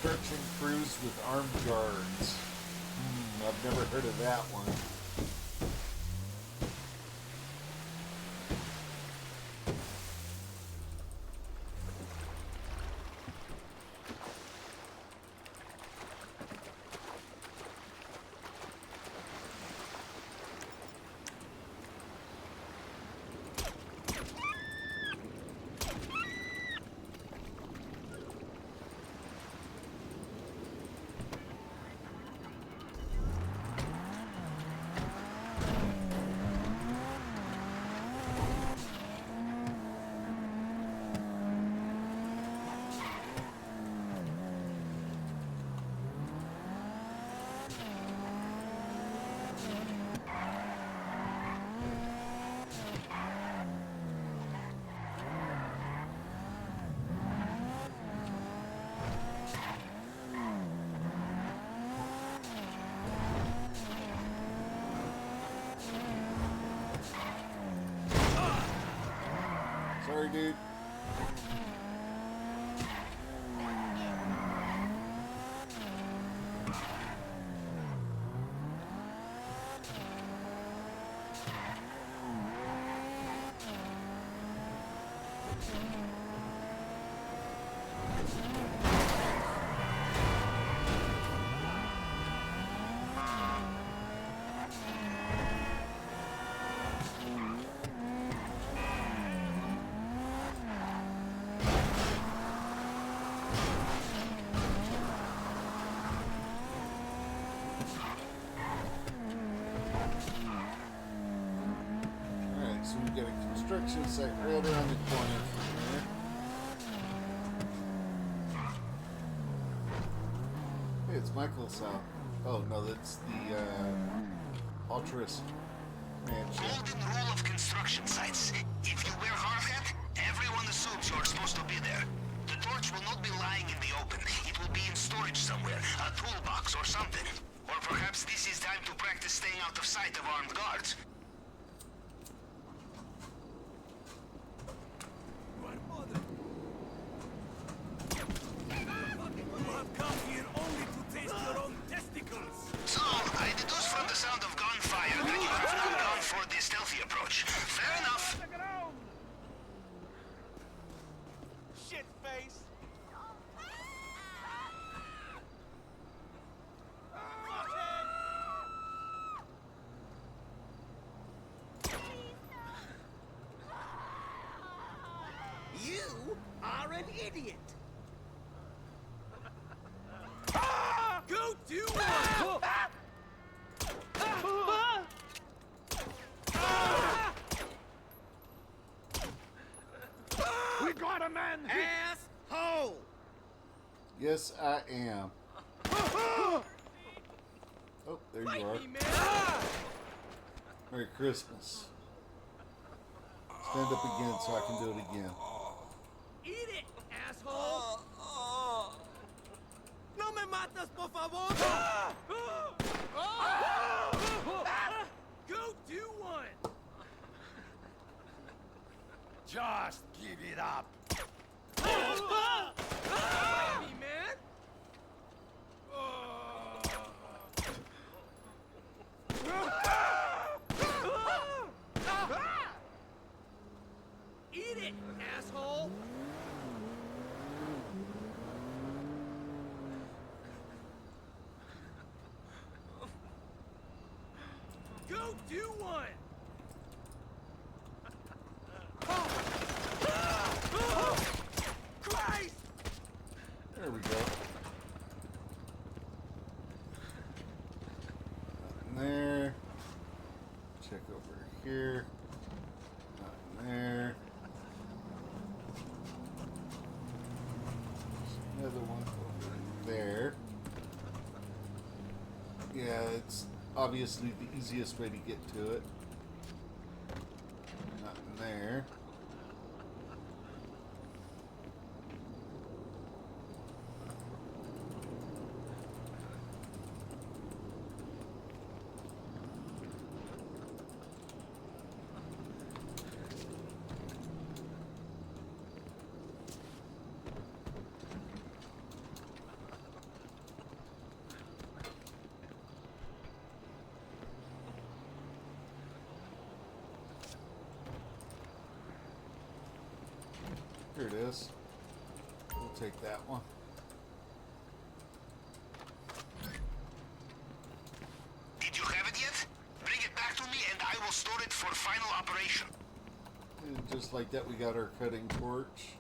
Construction crews with armed guards. I've never heard of that one. Sorry, dude. construction site right around the corner from here. Hey, it's Michael's house. Oh no, that's the Altruist mansion. Golden rule of construction sites. If you wear hard hat, everyone assumes you're supposed to be there. The torch will not be lying in the open. It will be in storage somewhere, a toolbox or something. Or perhaps this is time to practice staying out of sight of armed guards. You have come here only to taste your own testicles. So, I deduce from the sound of gunfire that you have not gone for the stealthy approach. Fair enough. Shit face. You are an idiot. Go do one. We got a man. Asshole. Yes, I am. Oh, there you are. Me, man. Merry Christmas. Stand up again so I can do it again. Eat it, asshole. No me matas, por favor. Go do one. Just give it up. Me, man. Eat it, asshole. Go do one. Christ! There we go. Nothing there. Check over here. Nothing there. There's another one over there. Yeah, it's obviously the easiest way to get to it. Nothing there. Here it is. We'll take that one. Did you have it yet? Bring it back to me and I will store it for final operation. And just like that, we got our cutting torch.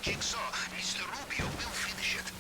jigsaw, Mr. Rubio will finish it.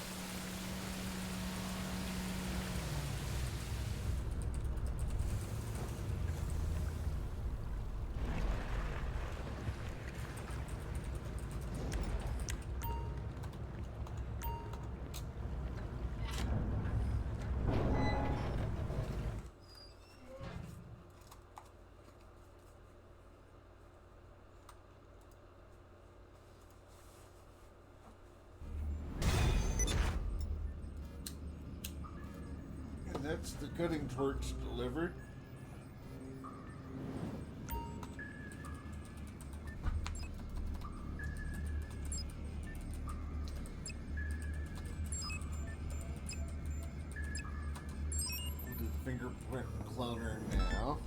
And that's the cutting torch delivered. We'll do the fingerprint cloner now.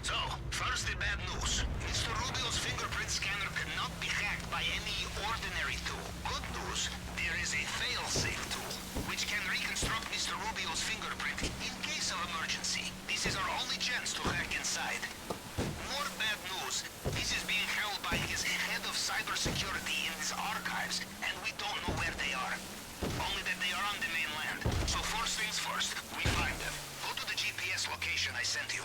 So, first the bad news. Mr. Rubio's fingerprint scanner cannot be hacked by any ordinary tool. Good news, there is a fail-safe tool, which can reconstruct Mr. Rubio's fingerprint in case of emergency. This is our only chance to hack inside. More bad news, this is being held by his head of cybersecurity in his archives, and we don't know where they are. Only that they are on the mainland. So first things first, we find them. Go to the GPS location I sent you.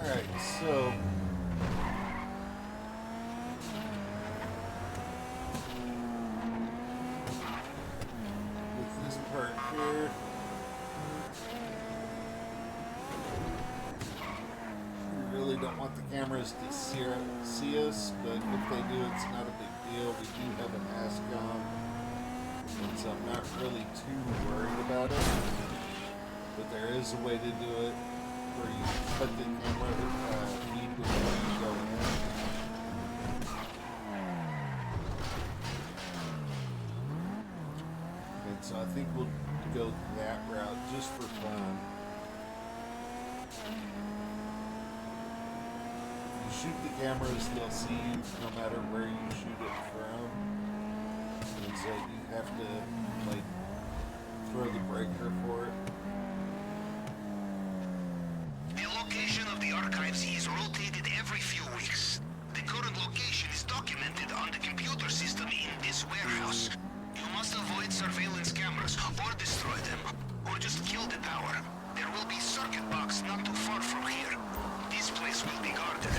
Alright, so with this part here, we really don't want the cameras to see us, but if they do, it's not a big deal. We do have a mask on, and so I'm not really too worried about it. But there is a way to do it where you cut the camera feed before you go in. And so I think we'll go that route just for fun. If you shoot the cameras, they'll see you no matter where you shoot it from. And so you have to, like, throw the breaker for it. Archives is rotated every few weeks. The current location is documented on the computer system in this warehouse. You must avoid surveillance cameras or destroy them, or just kill the tower. There will be circuit box not too far from here. This place will be guarded.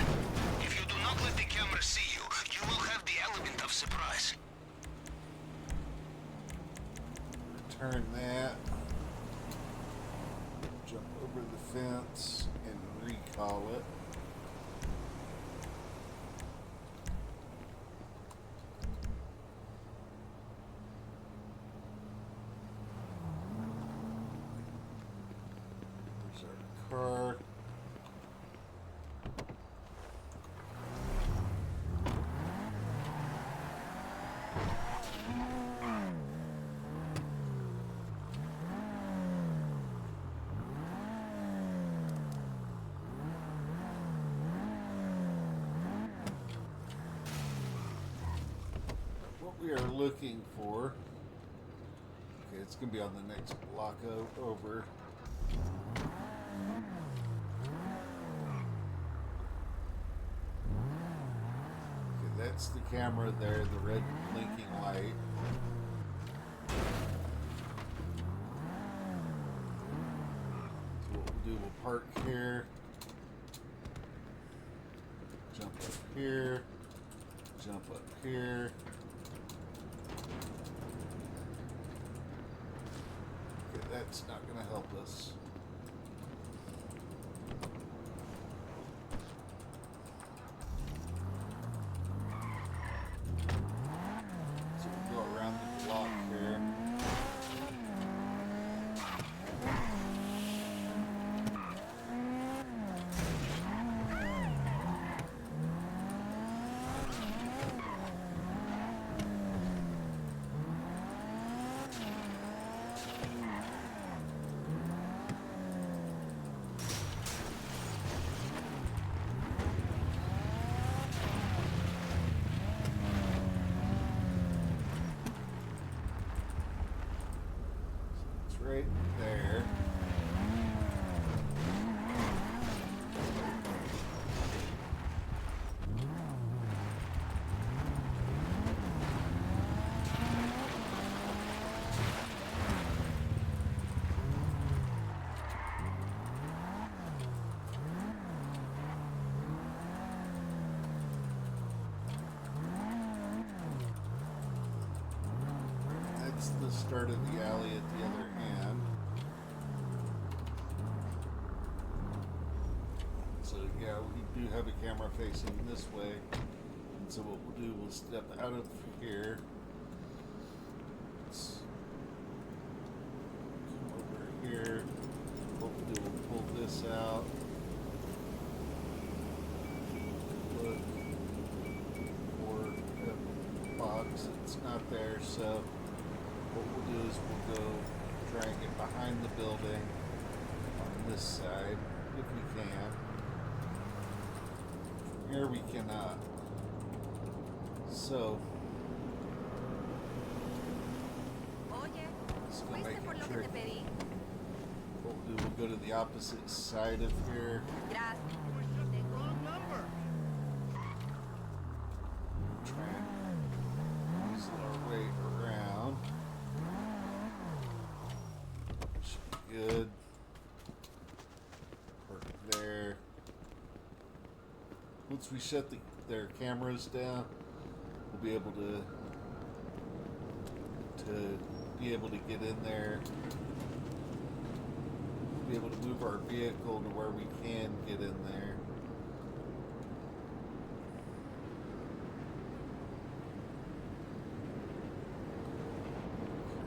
If you do not let the camera see you, you will have the element of surprise. Return that. Jump over the fence and recall it. There's our car. we are looking for. Okay, it's going to be on the next block over. Okay, that's the camera there, the red blinking light. So what we'll do, we'll park here. Jump up here. Jump up here. Okay, that's not going to help us. So we'll go around the block here. Right there. That's the start of the alley at the other end. So yeah, we do have a camera facing this way. And so what we'll do, we'll step out of here. Let's come over here. What we'll do, we'll pull this out. Look for a box. It's not there, so what we'll do is we'll go try and get behind the building on this side, if we can. From here we cannot. So, it's going to make it tricky. What we'll do, we'll go to the opposite side of here. Try and use our way around. Should be good. Park there. Once we shut their cameras down, we'll be able to get in there. Be able to move our vehicle to where we can get in there.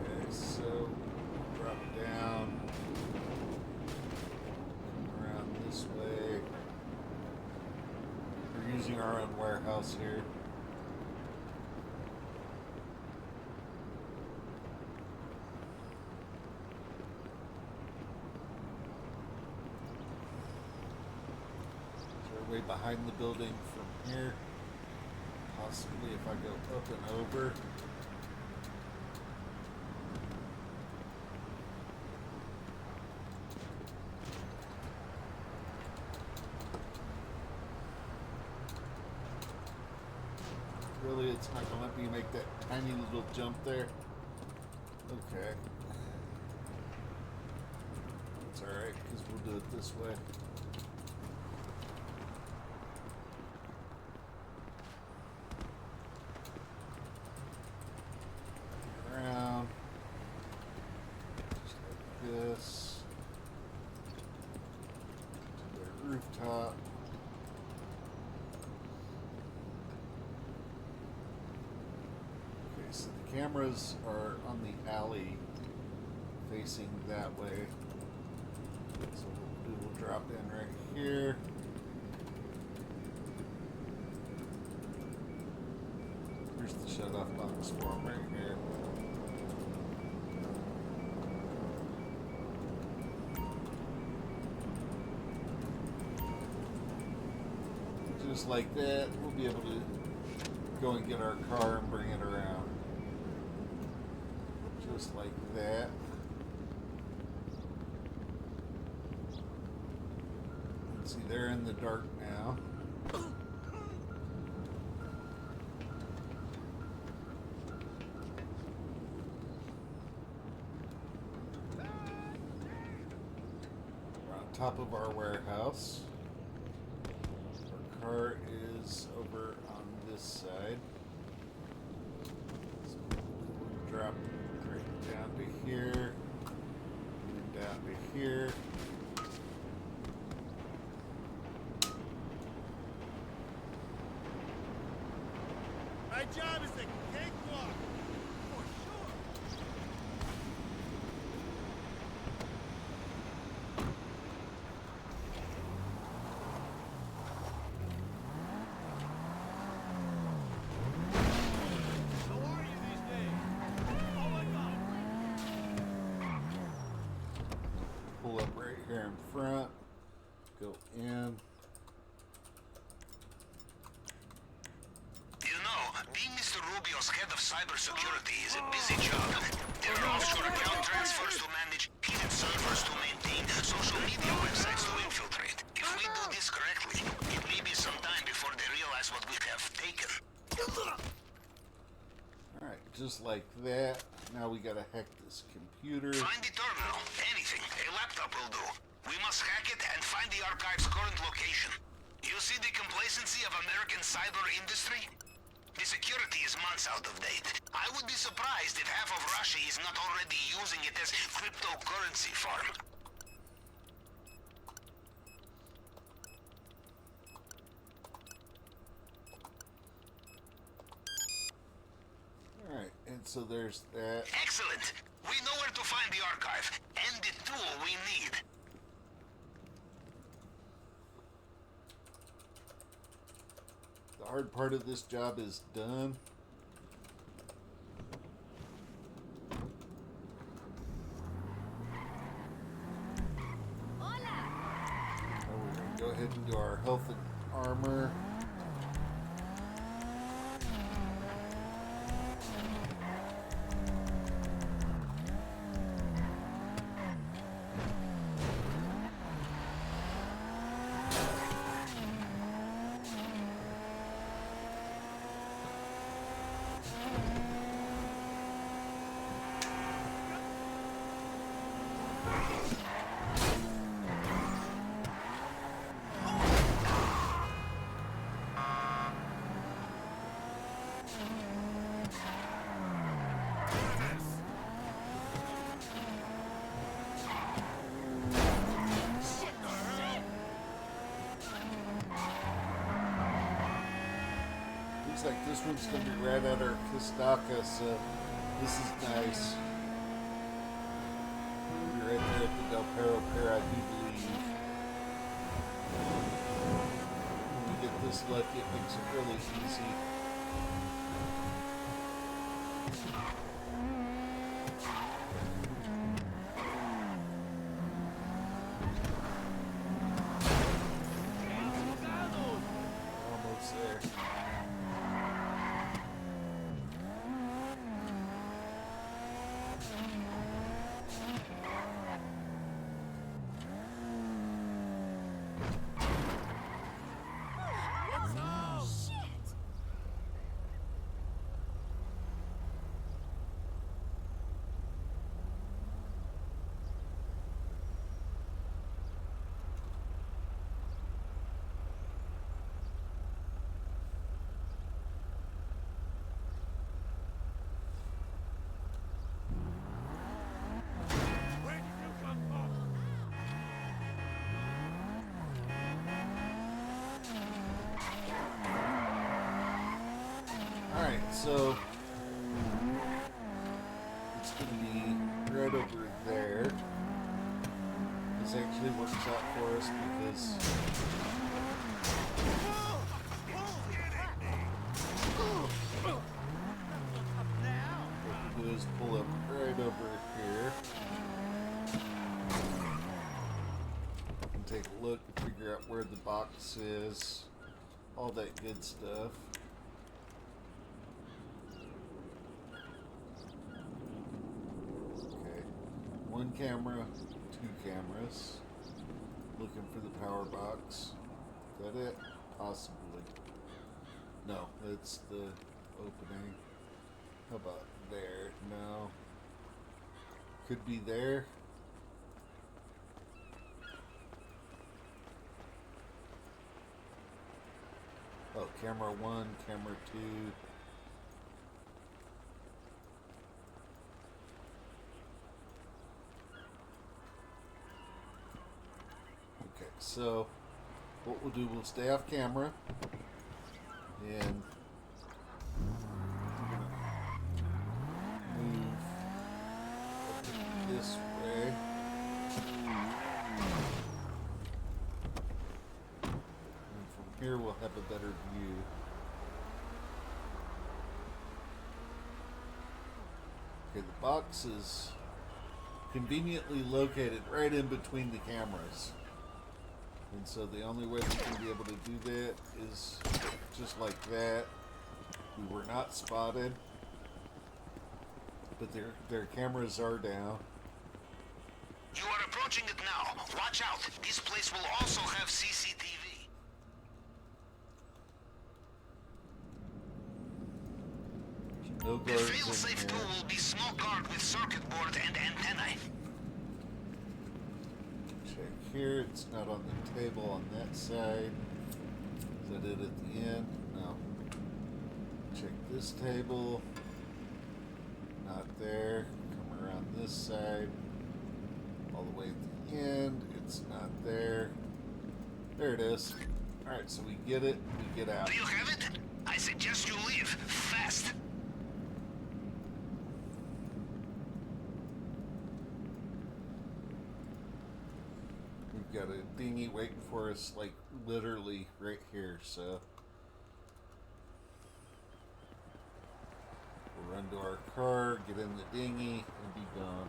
Okay, so drop down, come around this way. We're using our own warehouse here. Way behind the building from here. Possibly if I go up and over. Really, it's not going to let me make that tiny little jump there. Okay. That's alright, because we'll do it this way. Around. Just like this. To the rooftop. Okay, so the cameras are on the alley facing that way. So what we'll do, we'll drop in right here. Here's the shut-off box for them right here. Just like that, we'll be able to go and get our car and bring it around. Just like that. See, they're in the dark now. We're on top of our warehouse. Our car is over on this side. So we'll drop right down to here. And down to here. My job is a cakewalk. For sure. How are you these days? Oh my God. Pull up right here in front. Go in. You know, being Mr. Rubio's head of cybersecurity is a busy job. There are offshore account transfers to manage, hidden servers to maintain, social media websites to infiltrate. If we do this correctly, it may be some time before they realize what we have taken. Alright, just like that. Now we gotta hack this computer. Find the terminal. Anything. A laptop will do. We must hack it and find the archive's current location. You see the complacency of American cyber industry? The security is months out of date. I would be surprised if half of Russia is not already using it as cryptocurrency farm. Alright, and so there's that. Excellent. We know where to find the archive and the tool we need. The hard part of this job is done. Now we're going to go ahead and do our health and armor. Looks like this one's going to be right at our Kostaka, so this is nice. We'll be right there at the Del Perro Pier, I do believe. When we get this lucky, it makes it really easy. Almost there. Where did you come from? Alright, so it's going to be right over there. This actually works out for us because what we do is pull up right over here and take a look and figure out where the box is, all that good stuff. one camera, two cameras. Looking for the power box. Is that it? Possibly. No, that's the opening. How about there? No. Could be there. Oh, camera one, camera two. Okay, so what we'll do, we'll stay off camera and move this way. And from here we'll have a better view. Okay, the box is conveniently located right in between the cameras. And so the only way we can be able to do that is just like that. We were not spotted, but their cameras are down. You are approaching it now. Watch out. This place will also have CCTV. No The guards fail-safe in tool here. will be small guard with circuit board and antennae. Check here. It's not on the table on that side. Is that it at the end? No. Check this table. Not there. Come around this side. All the way at the end. It's not there. There it is. Alright, so we get it. We get out. Do you have it? I suggest you leave. Fast. We've got a dinghy waiting for us, like, literally right here, so. We'll run to our car, get in the dinghy, and be gone.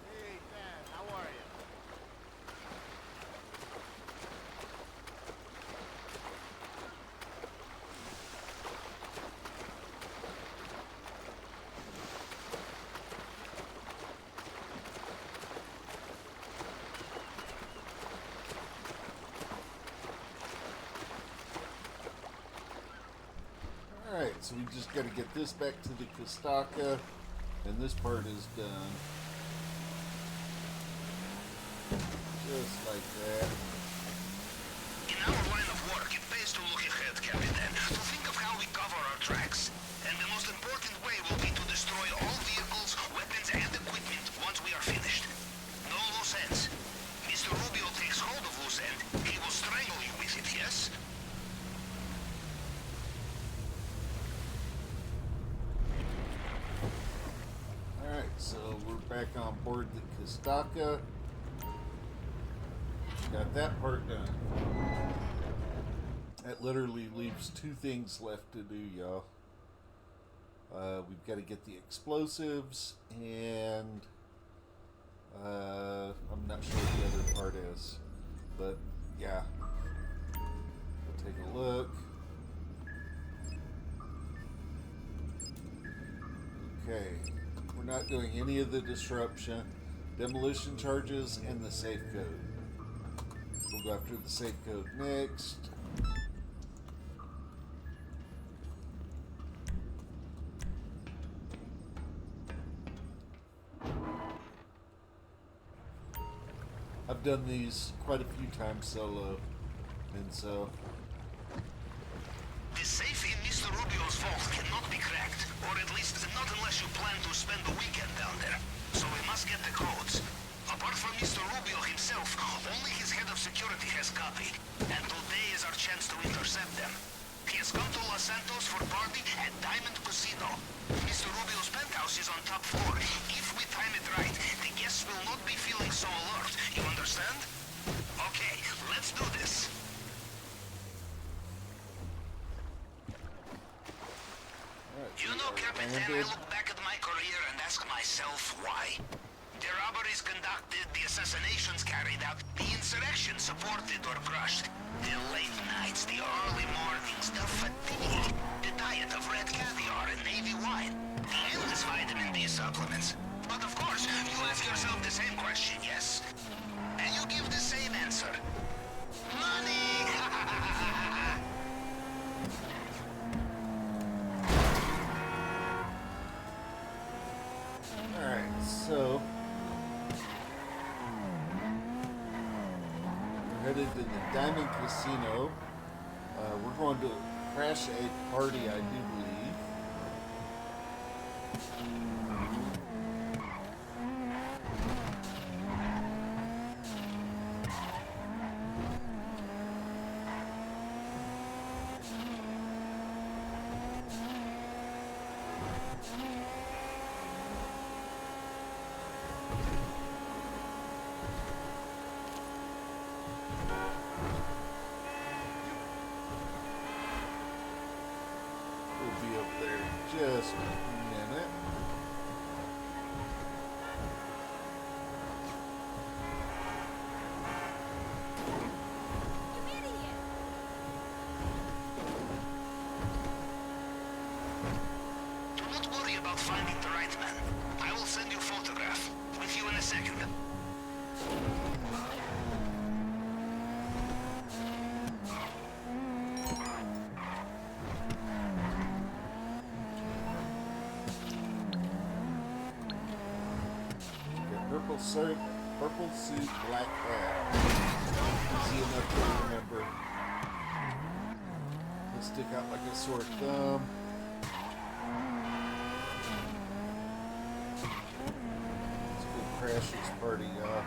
Hey, Dad, how are you? Alright, so we just gotta get this back to the Kostaka, and this part is done. Just like that. In our line of work, it pays to look ahead, Captain. To think of how we cover our tracks. And the most important way will be to destroy all vehicles, weapons, and equipment once we are finished. No loose ends. Mr. Rubio takes hold of loose end. He will strangle you with it, yes? Alright, so we're back on board the Kostaka. Got that part done. That literally leaves two things left to do, y'all. We've got to get the explosives, and I'm not sure what the other part is. But, yeah. We'll take a look. Okay. We're not doing any of the disruption, demolition charges, and the safe code. We'll go after the safe code next. I've done these quite a few times solo, and so The safe in Mr. Rubio's vault cannot be cracked, or at least not unless you plan to spend the weekend down there. So we must get the codes. Apart from Mr. Rubio himself, only his head of security has copy, and today is our chance to intercept them. He has come to Los Santos for party at Diamond Casino. Mr. Rubio's penthouse is on top floor. If we time it right, the guests will not be feeling so alert. You understand? Okay, let's do this. Why? The robberies conducted, the assassinations carried out, the insurrection supported or crushed. The late nights, the early mornings, the fatigue, the diet of red caviar and navy wine, the endless vitamin D supplements. But of course, you ask yourself the same question, yes? And you give the same answer. Money! Alright, so we're headed to the Diamond Casino. We're going to crash a party, I do believe. We'll be up there in just a minute. Do not worry about finding the right man. I will send you a photograph. With you in a second. Got purple suit, black hat. Easy enough to remember. He'll stick out like a sore thumb. Let's go crash this party, y'all.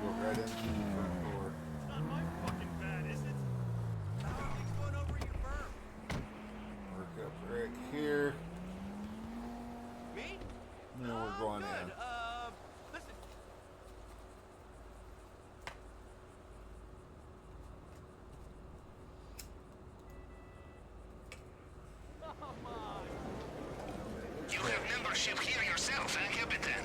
Go right into the front door. It's not my fucking bad, is it? How are things going over at your firm? Work up right here. Me? And then we're going Good. in. Listen. Come on. You have membership here yourself, eh, Capitan?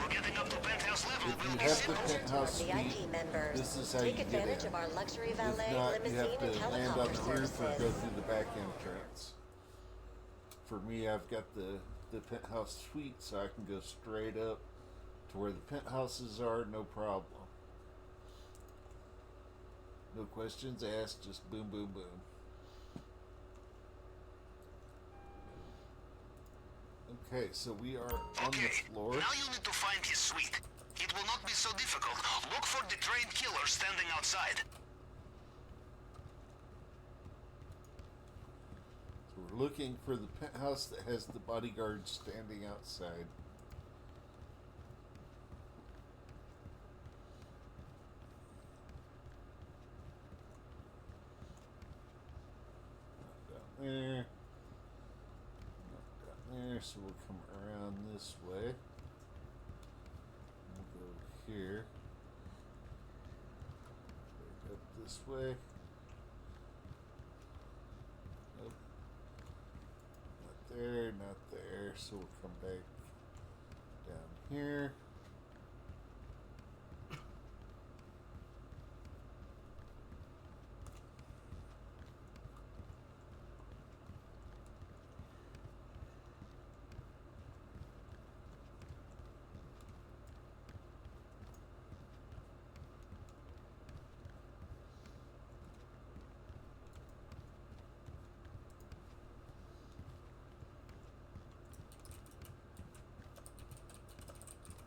We're getting up to penthouse level. If you We'll be have the simple. penthouse suite, VIP members, this is how take you get advantage in. of our luxury If valet, not, you limousine, have and to land on helicopter the roof or go services. through the back entrance. For me, I've got the penthouse suite, so I can go straight up to where the penthouses are, no problem. No questions asked, just boom, boom, boom. Okay, so we are on the Okay, floor. now you need to find his suite. It will not be so difficult. Look for the trained killer standing outside. So we're looking for the penthouse that has the bodyguard standing outside. Not down there. Not down there, so we'll come around this way. We'll go here. Back up this way. Nope. Not there, not there. So we'll come back down here.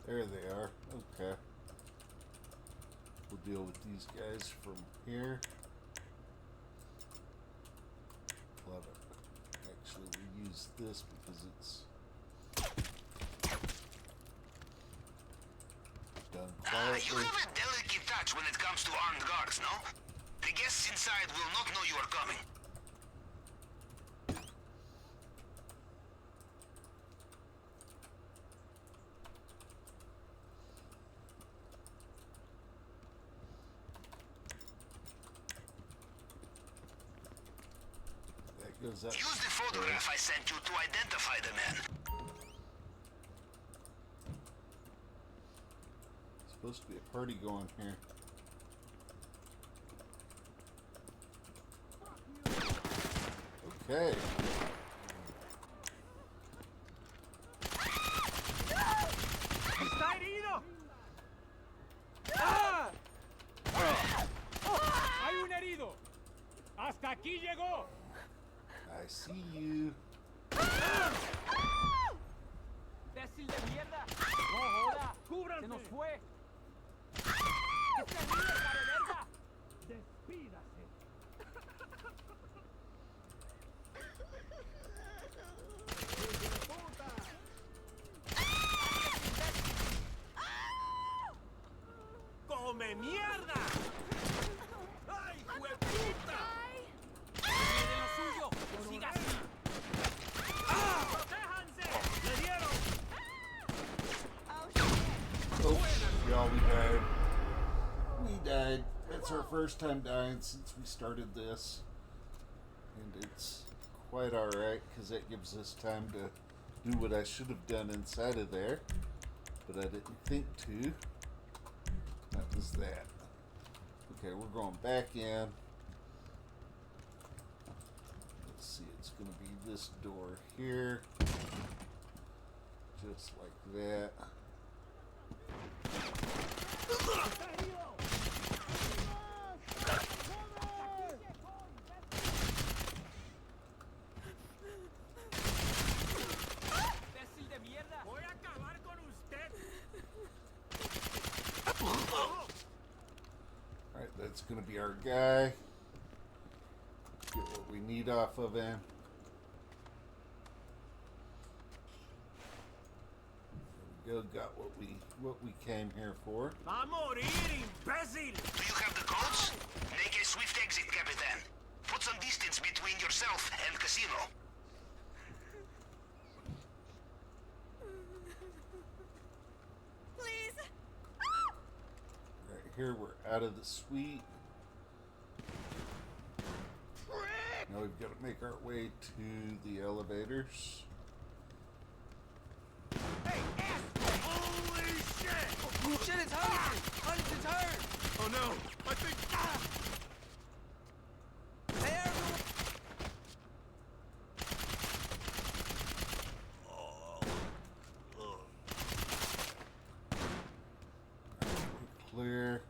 There they are. Okay. We'll deal with these guys from here. Love it. Actually, we use this because it's done You quietly. have a delicate touch when it comes to armed guards, no? The guests inside will not know you are coming. Back Goes up. Use the photograph I sent you to identify the men. Supposed to be a party going here. Okay. ¡Está herido! ¡Ah! ¡Hay un herido! ¡Hasta aquí llegó! I see you. ¡Imbécil de mierda! ¡No joda! ¡Cúbranse! ¡Se nos fue! ¡Este líder, cara verga! ¡Despídase! ¡Come mierda! ¡Ay, hueputa! ¡Tiene lo suyo! ¡Siga así! ¡Ah! ¡Protéjanse! ¡Le dieron! Oh, y'all, we died. We died. That's our first time dying since we started this. And it's quite alright, because that gives us time to do what I should have done inside of there. But I didn't think to. That was that. Okay, we're going back in. Let's see, it's going to be this door here. Just like that. ¡Imbécil de mierda! ¡Voy a acabar con usted! Alright, that's going to be our guy. Get what we need off of him. There we go, got what we came here for. ¡Va a morir, imbécil! Do you have the codes? Make a swift exit, Capitan. Put some distance between yourself and Casino. Please. Right here, we're out of the suite. Now we've got to make our way to the elevators. ¡Hey, ass! ¡Holy shit! Oh, shit, it's Huntington! Huntington's hurt! Oh, no. I think... Hey, everyone! Clear.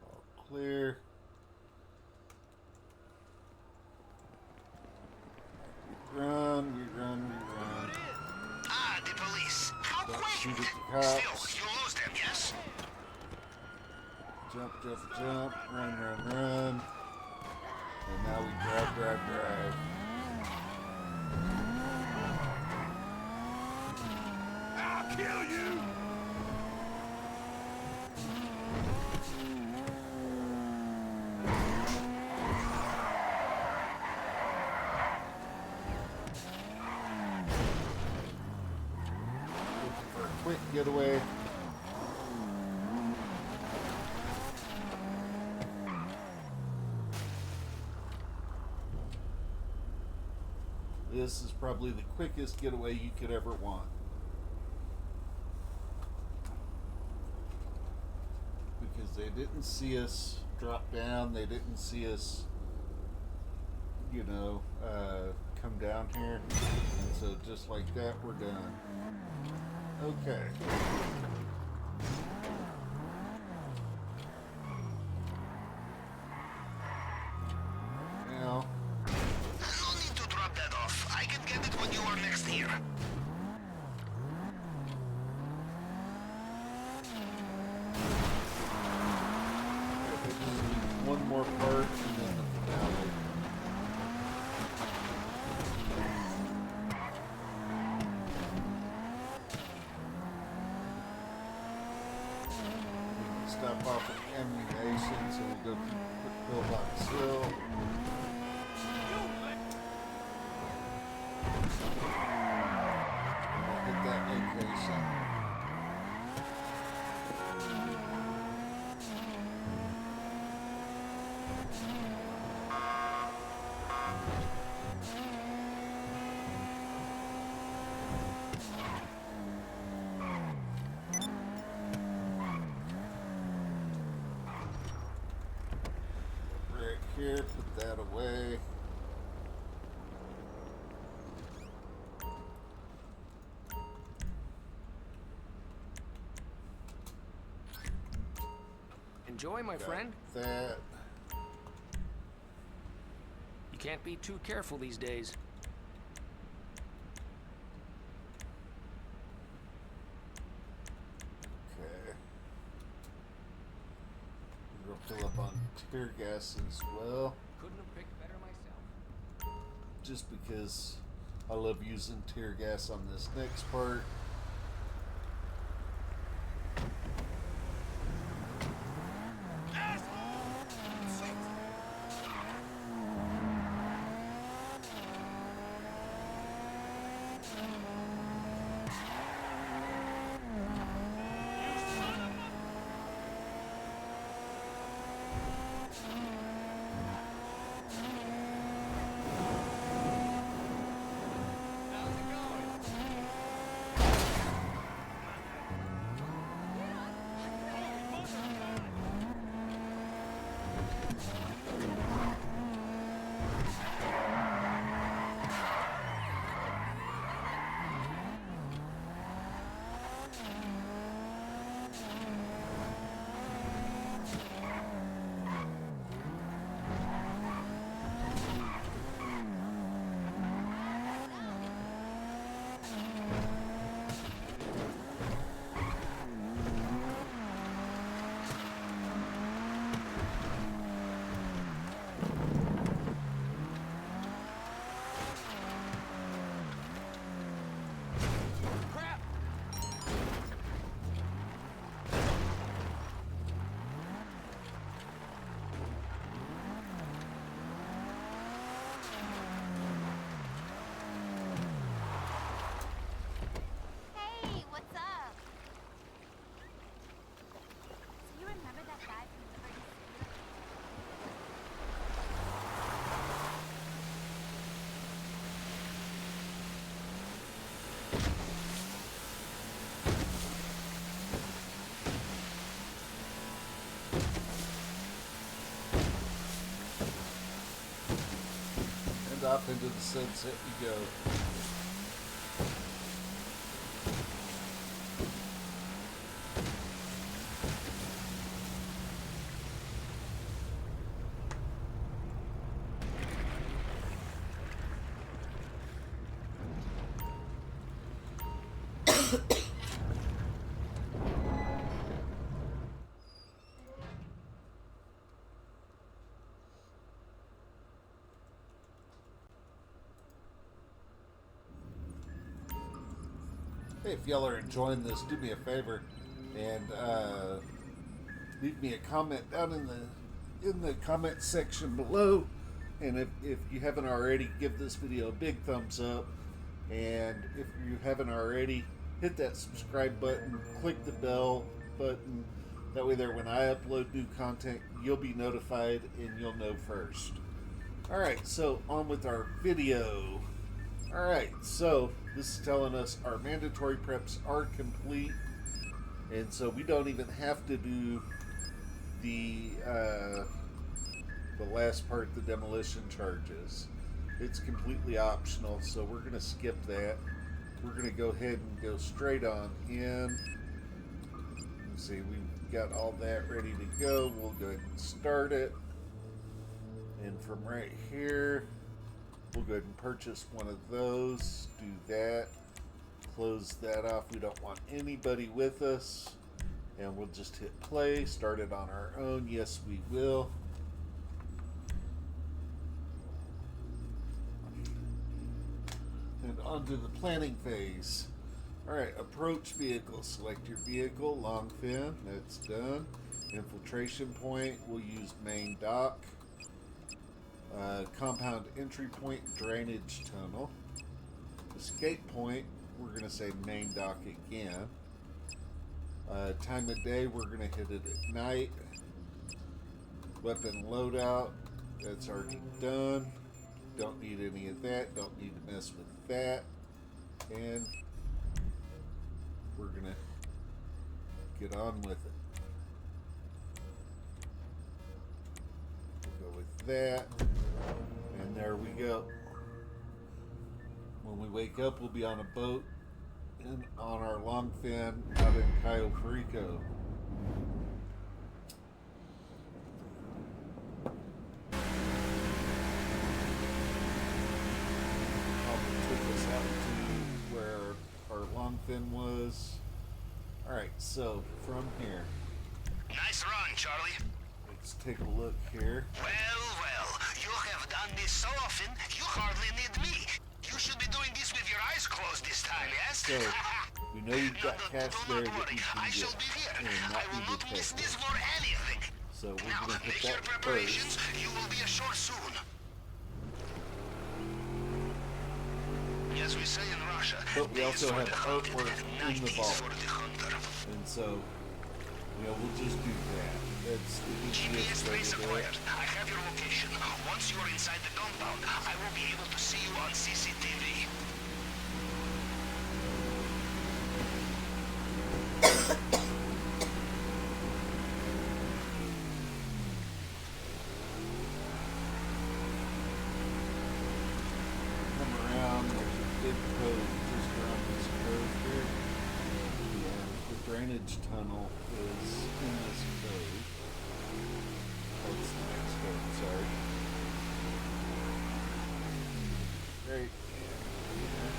All clear. We run, we run, we run. Ah, the police. How Don't quick! shoot at the Still, cops. you lose them, yes? Jump, jump, jump. Run, run, run. And now we drive, drive, drive. I'll kill you! Looking for a quick getaway. This is probably the quickest getaway you could ever want. Because they didn't see us drop down, they didn't see us, you know, come down here. And so just like that, we're done. Okay. Now, No need to drop that off. I can get it when you are next here. I just need one more part and then the finale. We can stop off at ammunition, so we'll go to Pillbox Hill. put that away. Enjoy, my friend. That. You can't be too careful these days. Okay. We're gonna fill up on tear gas as well. Couldn't have picked better myself. Just because I love using tear gas on this next part. Hey, what's up? So you remember that guy from Liberty City? And off into the sunset we go. Hey, if y'all are enjoying this, do me a favor and leave me a comment down in the comment section below. And if you haven't already, give this video a big thumbs up. And if you haven't already, hit that subscribe button, click the bell button. That way there, when I upload new content, you'll be notified and you'll know first. Alright, so on with our video. Alright, so this is telling us our mandatory preps are complete, and so we don't even have to do the last part, the demolition charges. It's completely optional, so we're going to skip that. We're going to go ahead and go straight on in. Let's see, we've got all that ready to go. We'll go ahead and start it, and from right here we'll go ahead and purchase one of those, do that, close that off. We don't want anybody with us, and we'll just hit play, start it on our own. Yes, we will. And on to the planning phase. Alright, approach vehicle. Select your vehicle, long fin, that's done. Infiltration point, we'll use main dock. Compound entry point, drainage tunnel. Escape point, we're going to say main dock again. Time of day, we're going to hit it at night. Weapon loadout, that's already done. Don't need any of that, don't need to mess with that. And we're going to get on with it. We'll go with that. And there we go. When we wake up, we'll be on a boat on our long fin out in Cayo, Perico. Took us out to where our long fin was. Alright, so from here, Nice run, Charlie. let's take a look here. Well, you have done this so often, you hardly need me. You should be doing this with your eyes closed this time, yes? So, we know we've got cash do there not that we worry. can I shall get be here. and I not will be not miss detected. this for anything. So we're Now, going to make hit your that preparations. first. You will be ashore soon. As we say in Russia, But we days also for have the hunted, artwork in night the is vault. for the hunter. And so, we'll just do that. That's the GPS easiest way trace to do it. acquired. I have your location. Once you are inside the compound, I will be able to see you on CCTV. Come around, there's a big cove just around this cove here. And the drainage tunnel is in this cove. That's the next cove, sorry. Right. And here.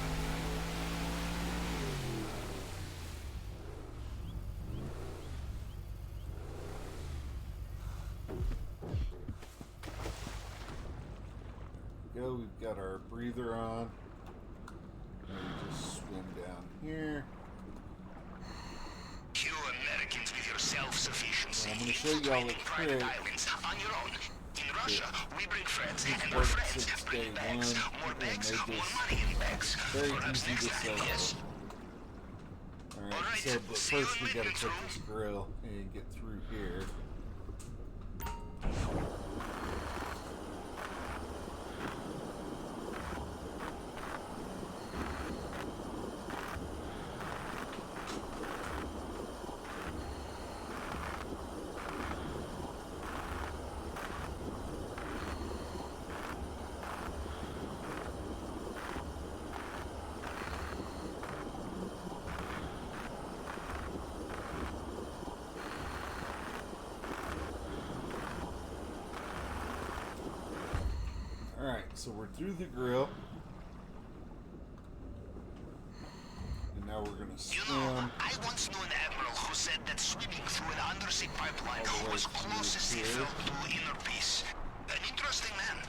Go, we've got our breather on. And we just swim down here. You Americans with your self-sufficiency. I'm gonna show you all the Private trick. islands on your own. In Russia, we bring friends, It's and our worked friends since bring day bags. one, More and bags, they more just money in bags. very Perhaps easy next to time, sell. yes. Alright, Alright, so but see you first in we gotta maintenance check room. this grill and get through here. Alright, so we're through the grill. And now we're gonna You know, swim. I once knew an admiral who said that swimming through an undersea pipeline All the way was through closest he here. felt to inner peace. An interesting man.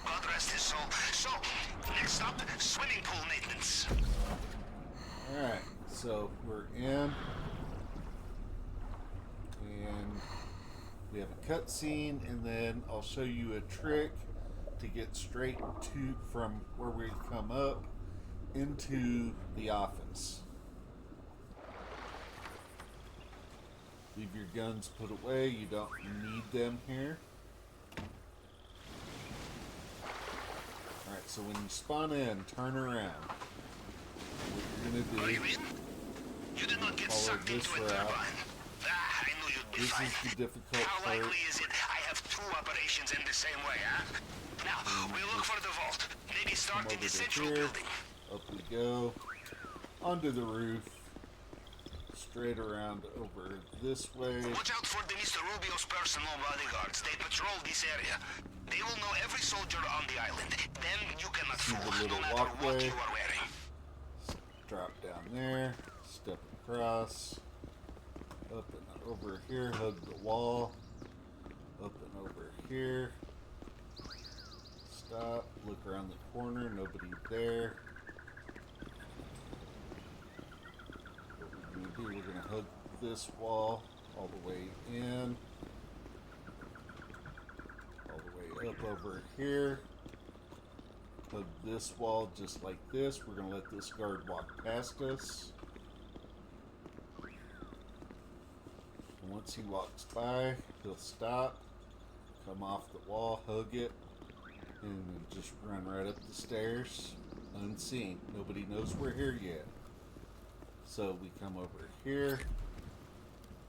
God rest his soul. So, next up, swimming pool maintenance. Alright, so we're in. And we have a cutscene, and then I'll show you a trick to get straight to from where we come up into the office. Leave your guns put away, you don't need them here. Alright, so when you spawn in, turn around. What you're Are gonna you do, in? You did not get follow sucked this into a route. turbine. Ah, I knew you'd be This fine. is the difficult How part. likely is it I have two operations in the same way, huh? Now, we look for the vault. Maybe Come start over in the to central here. building. Up we go. Onto the roof. Straight around over this way. Watch out for the Mr. Rubio's personal bodyguards. They patrol this area. They will know every soldier on the island. Them you cannot See the fool, little no matter what walkway? you are wearing. Drop down there. Step across. Up and over here. Hug the wall. Up and over here. Stop. Look around the corner. Nobody there. What we're going to do, we're going to hug this wall all the way in. All the way up over here. Hug this wall just like this. We're going to let this guard walk past us. And once he walks by, he'll stop, come off the wall, hug it, and then just run right up the stairs unseen. Nobody knows we're here yet. So we come over here,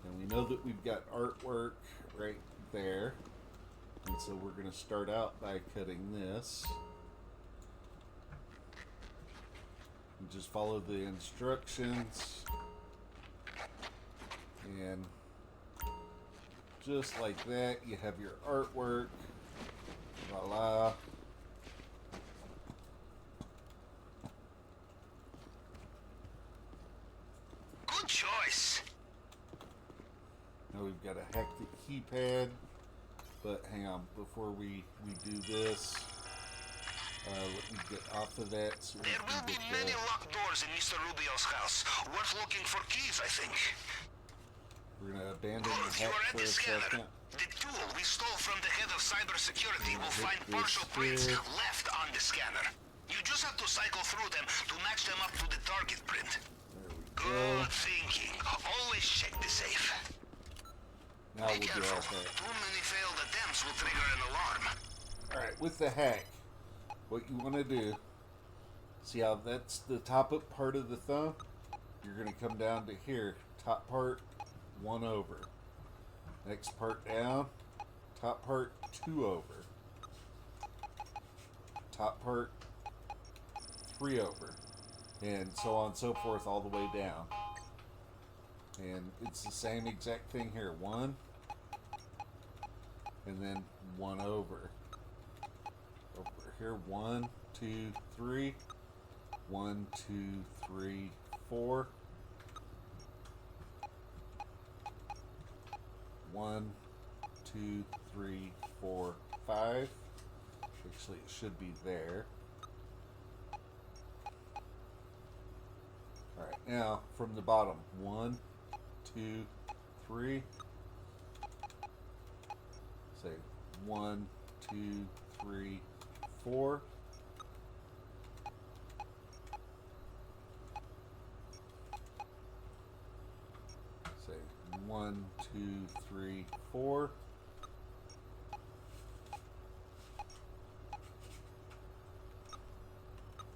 and we know that we've got artwork right there. And so we're going to start out by cutting this. And just follow the instructions. And just like that, you have your artwork. Voila. Good choice. Now we've got to hack the keypad. But hang on, before we do this, let me get off of that so we There can will be get many the... locked doors in Mr. Rubio's house. Worth looking for keys, I think. We're going to abandon Good, the you hack are at for the a scanner. second. The tool we stole from the head of cybersecurity will Hit find this partial prints here. left on the scanner. You just have to cycle through them to match them up to the target print. There we go. Good thinking. Always check the safe. Now Be we'll do careful. our hack. Too many failed attempts will trigger an alarm. Alright, with the hack, what you want to do, see how that's the top up part of the thumb? You're going to come down to here, top part, 1 over. Next part down, top part, 2 over. Top part, 3 over. And so on and so forth all the way down. And it's the same exact thing here. 1, and then 1 over. Over here, 1, 2, 3. 1, 2, 3, 4. 1, 2, 3, 4, 5. Actually, it should be there. Alright, now from the bottom. 1, 2, 3. Say 1, 2, 3, 4. Say 1, 2, 3, 4.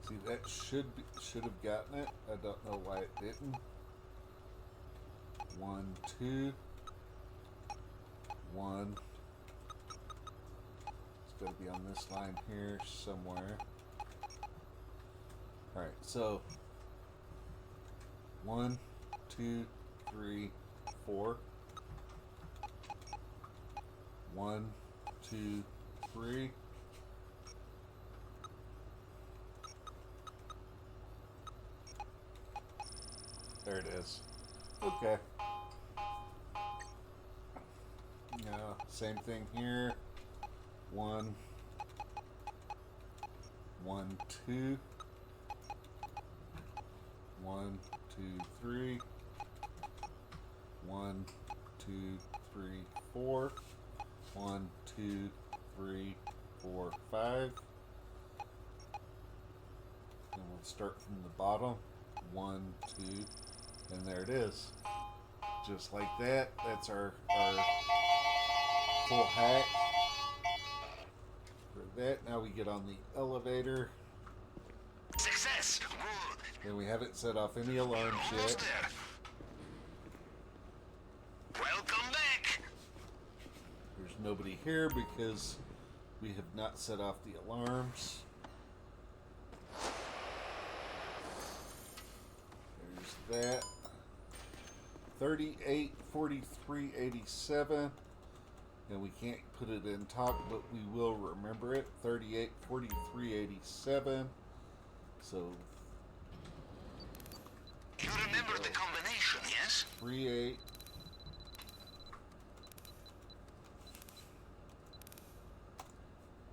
See, that should have gotten it. I don't know why it didn't. 1, 2, 1. It's got to be on this line here somewhere. Alright, so 1, 2, 3, 4. 1, 2, 3. There it is. Okay. Now, same thing here. 1, 1, 2. 1, 2, 3. 1, 2, 3, 4. 1, 2, 3, 4, 5. And we'll start from the bottom. 1, 2, and there it is. Just like that. That's our full hack for that. Now we get on the elevator. Success. Good. And we haven't set off any alarms Almost yet. there. Welcome back. There's nobody here because we have not set off the alarms. There's that. 38, 43, 87. And we can't put it in talk, but we will remember it. 38, 43, 87. So You remember the combination, yes? 38.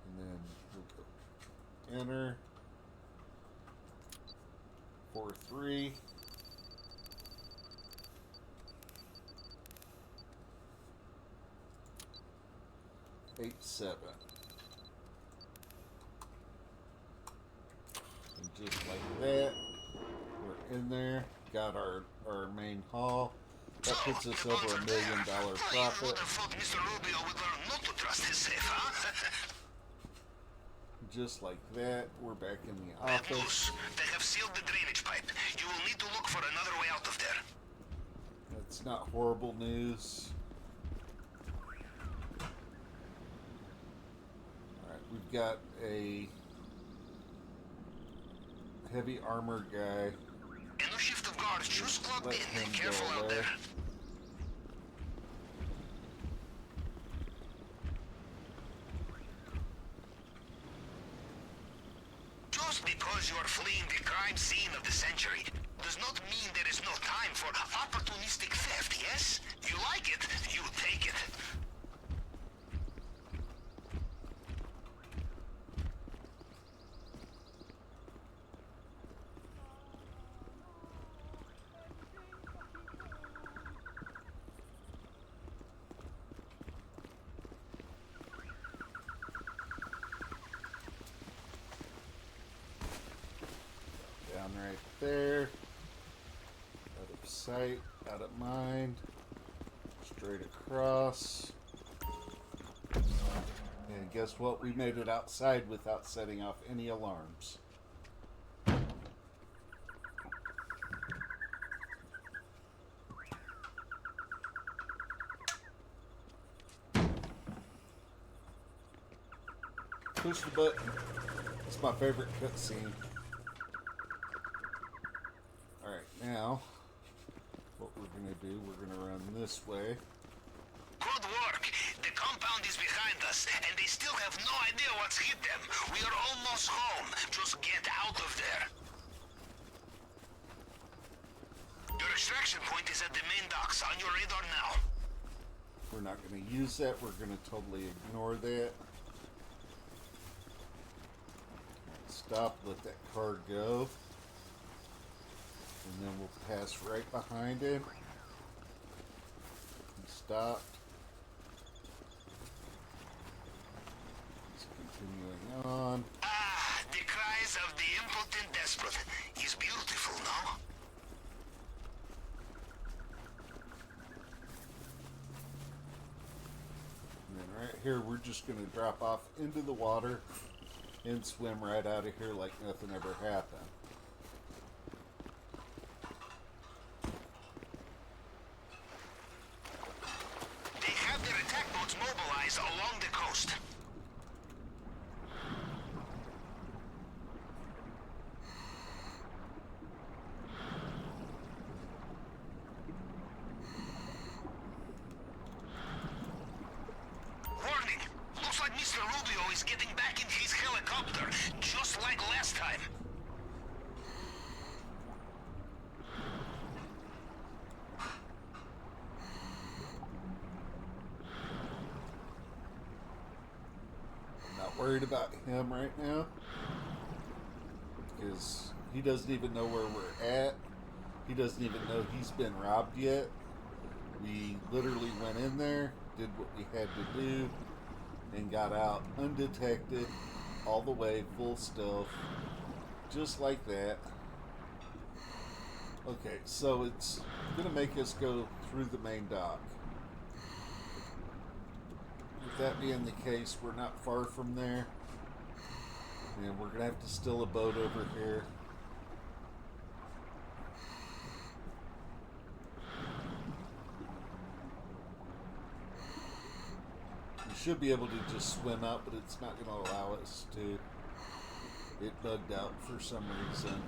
And then we'll go enter. 43. 87. And just like that, we're in there. Got our main haul. That puts us over $1 million You would profit. have thought Mr. Rubio would learn not to trust his safe, huh? Just like that, we're back in the Bad office. news. They have sealed the drainage pipe. You will need to look for another way out of there. That's not horrible news. got a heavy armor guy. A new shift of guards just clocked Let in. him Careful go out away. there. Just because you are fleeing the crime scene of the century does not mean there is no time for opportunistic theft, yes? You like it, you take it. Down right there. Out of sight, out of mind. Straight across. And guess what? We made it outside without setting off any alarms. Push the button. It's my favorite cutscene. Alright, now, what we're going to do, we're going to run this way. Good work. The compound is behind us, and they still have no idea what's hit them. We are almost home. Just get out of there. Your extraction point is at the main docks. On your radar now. We're not going to use that. We're going to totally ignore that. Stop, let that car go. And then we'll pass right behind him. He stopped. He's continuing on. Ah, the cries of the impotent desperate. He's beautiful, no? And then right here, we're just going to drop off into the water and swim right out of here like nothing ever happened. They have their attack boats mobilized along the coast. Warning! Looks like Mr. Rubio is getting back in his helicopter, just like last time. I'm not worried about him right now because he doesn't even know where we're at. He doesn't even know he's been robbed yet. We literally went in there, did what we had to do, and got out undetected, all the way, full stealth, just like that. Okay, so it's going to make us go through the main dock. With that being the case, we're not far from there. And we're going to have to steal a boat over here. We should be able to just swim up, but it's not going to allow us to. It bugged out for some reason.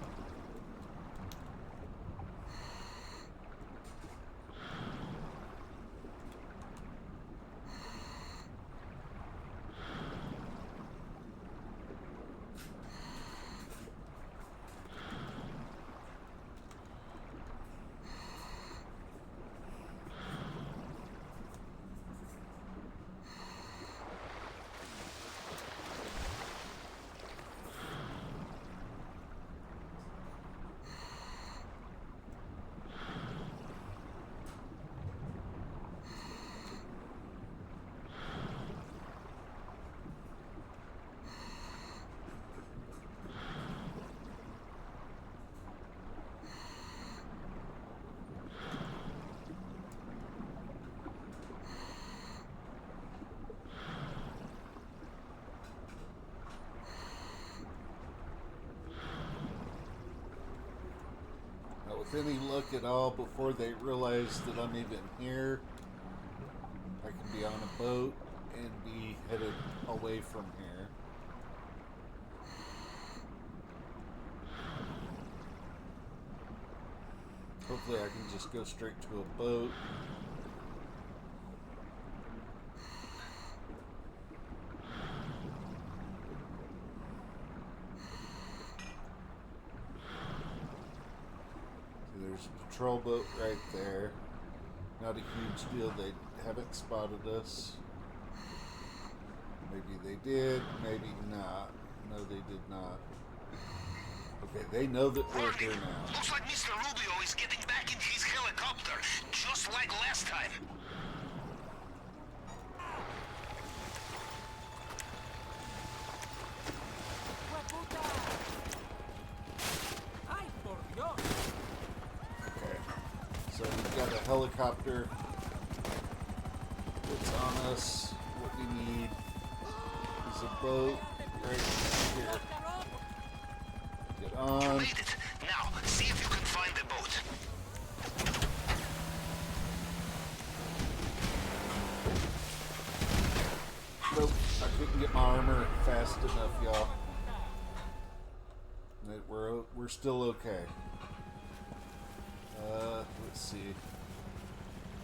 With any luck at all, before they realize that I'm even here, I can be on a boat and be headed away from here. Hopefully I can just go straight to a boat. See, there's a patrol boat right there. Not a huge deal. They haven't spotted us. Maybe they did, maybe not. No, they did not. Okay, they know that we're here now. Looks like Mr. Rubio is getting back in his helicopter, just like last time. ¡Ay, por Dios! Okay, so we've got a helicopter that's on us. What we need is a boat right here. Get You on. made it. Now, see if you can find the boat. Nope, I couldn't get my armor fast enough, y'all. We're still okay. Let's see.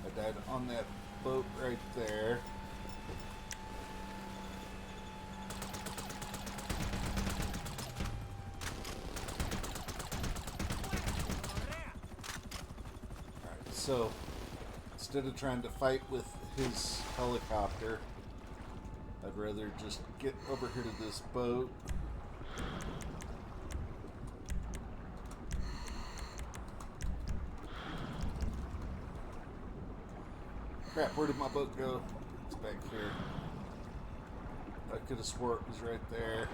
I died on that boat right there. Alright, so instead of trying to fight with his helicopter, I'd rather just get over here to this boat. Crap, where did my boat go? It's back here. I could have swore it was right there.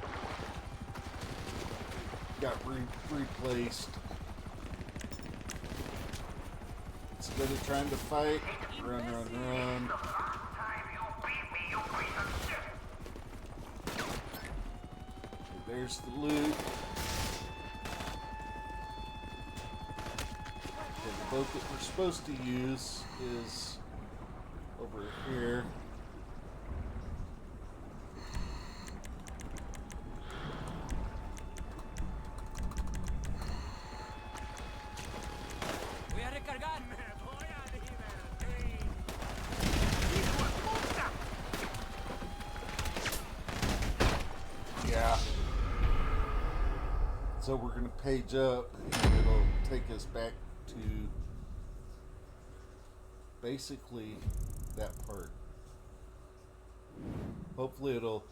Got replaced. Instead of trying to fight, run. Okay, there's the loot. Okay, the boat that we're supposed to use is over here. Voy a recargar. Me voy a divertir. Yeah. So we're going to page up and it'll take us back to basically that part. Hopefully it'll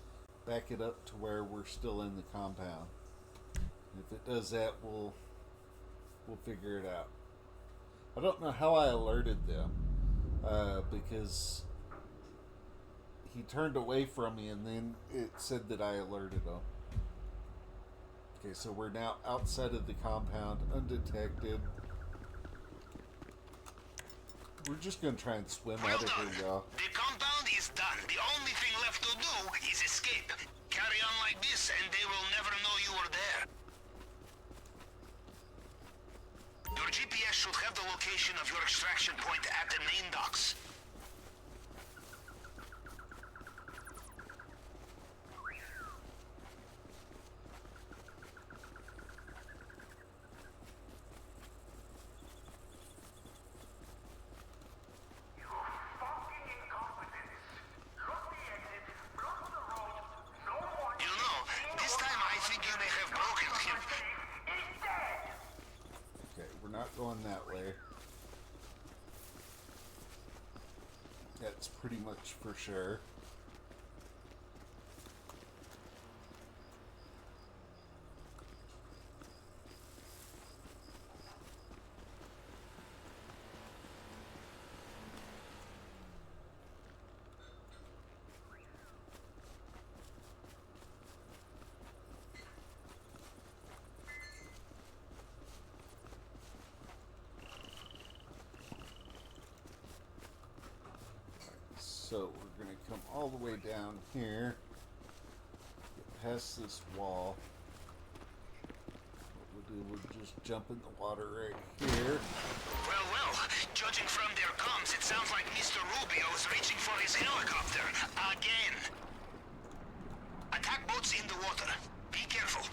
back it up to where we're still in the compound. If it does that, we'll figure it out. I don't know how I alerted them because he turned away from me and then it said that I alerted him. Okay, so we're now outside of the compound, undetected. We're just gonna try and swim Well out of done. here, y'all. The compound is done. The only thing left to do is escape. Carry on like this and they will never know you were there. Your GPS should have the location of your extraction point at the main docks. You know, this time I think you may have broken him. Okay, we're not going that way. That's pretty much for sure. So we're going to come all the way down here, get past this wall. What we'll do, we'll just jump in the water right here. Well, judging from their comms, it sounds like Mr. Rubio is reaching for his helicopter. Again. Attack boats in the water. Be careful.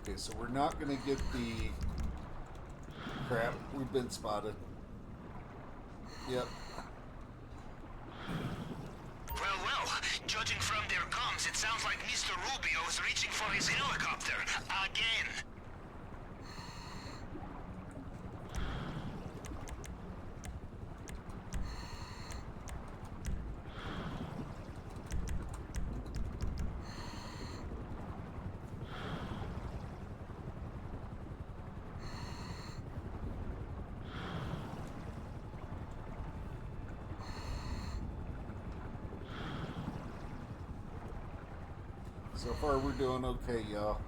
Okay, so we're not going to get the... Crap, we've been spotted. Yep. Well, judging from their comms, it sounds like Mr. Rubio is reaching for his helicopter. Again. So far, we're doing okay, y'all.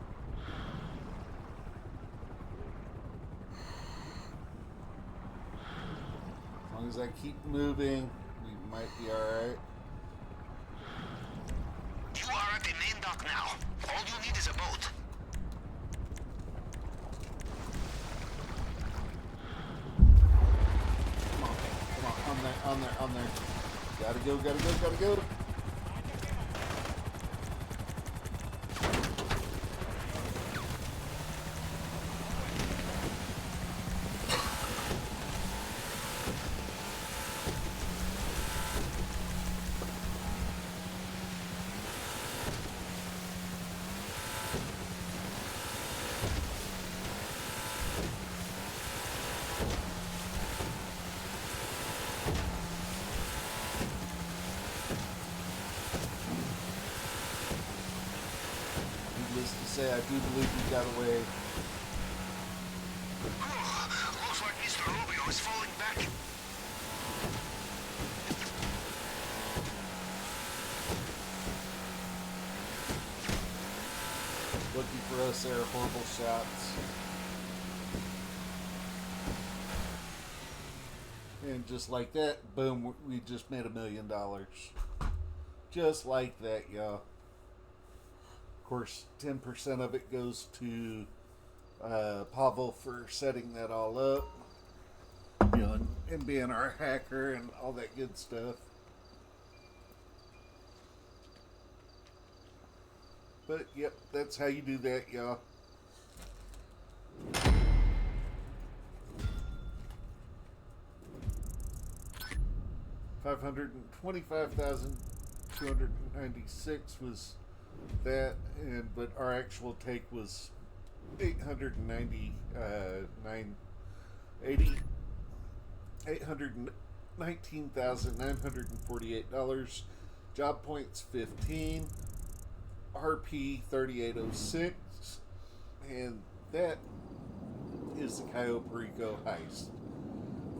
As long as I keep moving, we might be alright. You are at the main dock now. All you need is a boat. Come on, on there. Gotta go. Needless to say, I do believe we got away. Looks like Mr. Rubio is falling back. Lucky for us, there are horrible shots. And just like that, boom, we just made $1 million. Just like that, y'all. Of course, 10% of it goes to Pavel for setting that all up. You know, and being our hacker and all that good stuff. But, yep, that's how you do that, y'all. $525,296 was that, but our actual take was $819,948. Job points 15. RP 3806, and that is the Cayo Perico heist.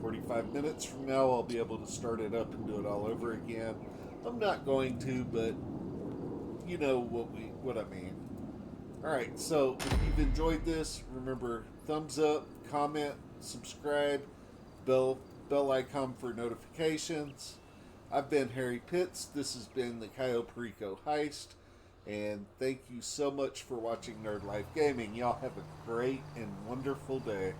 45 minutes from now, I'll be able to start it up and do it all over again. I'm not going to, but you know what I mean. Alright, so if you've enjoyed this, remember, thumbs up, comment, subscribe, bell icon for notifications. I've been Harry Pitts. This has been the Cayo Perico heist. And thank you so much for watching Nerd Life Gaming. Y'all have a great and wonderful day.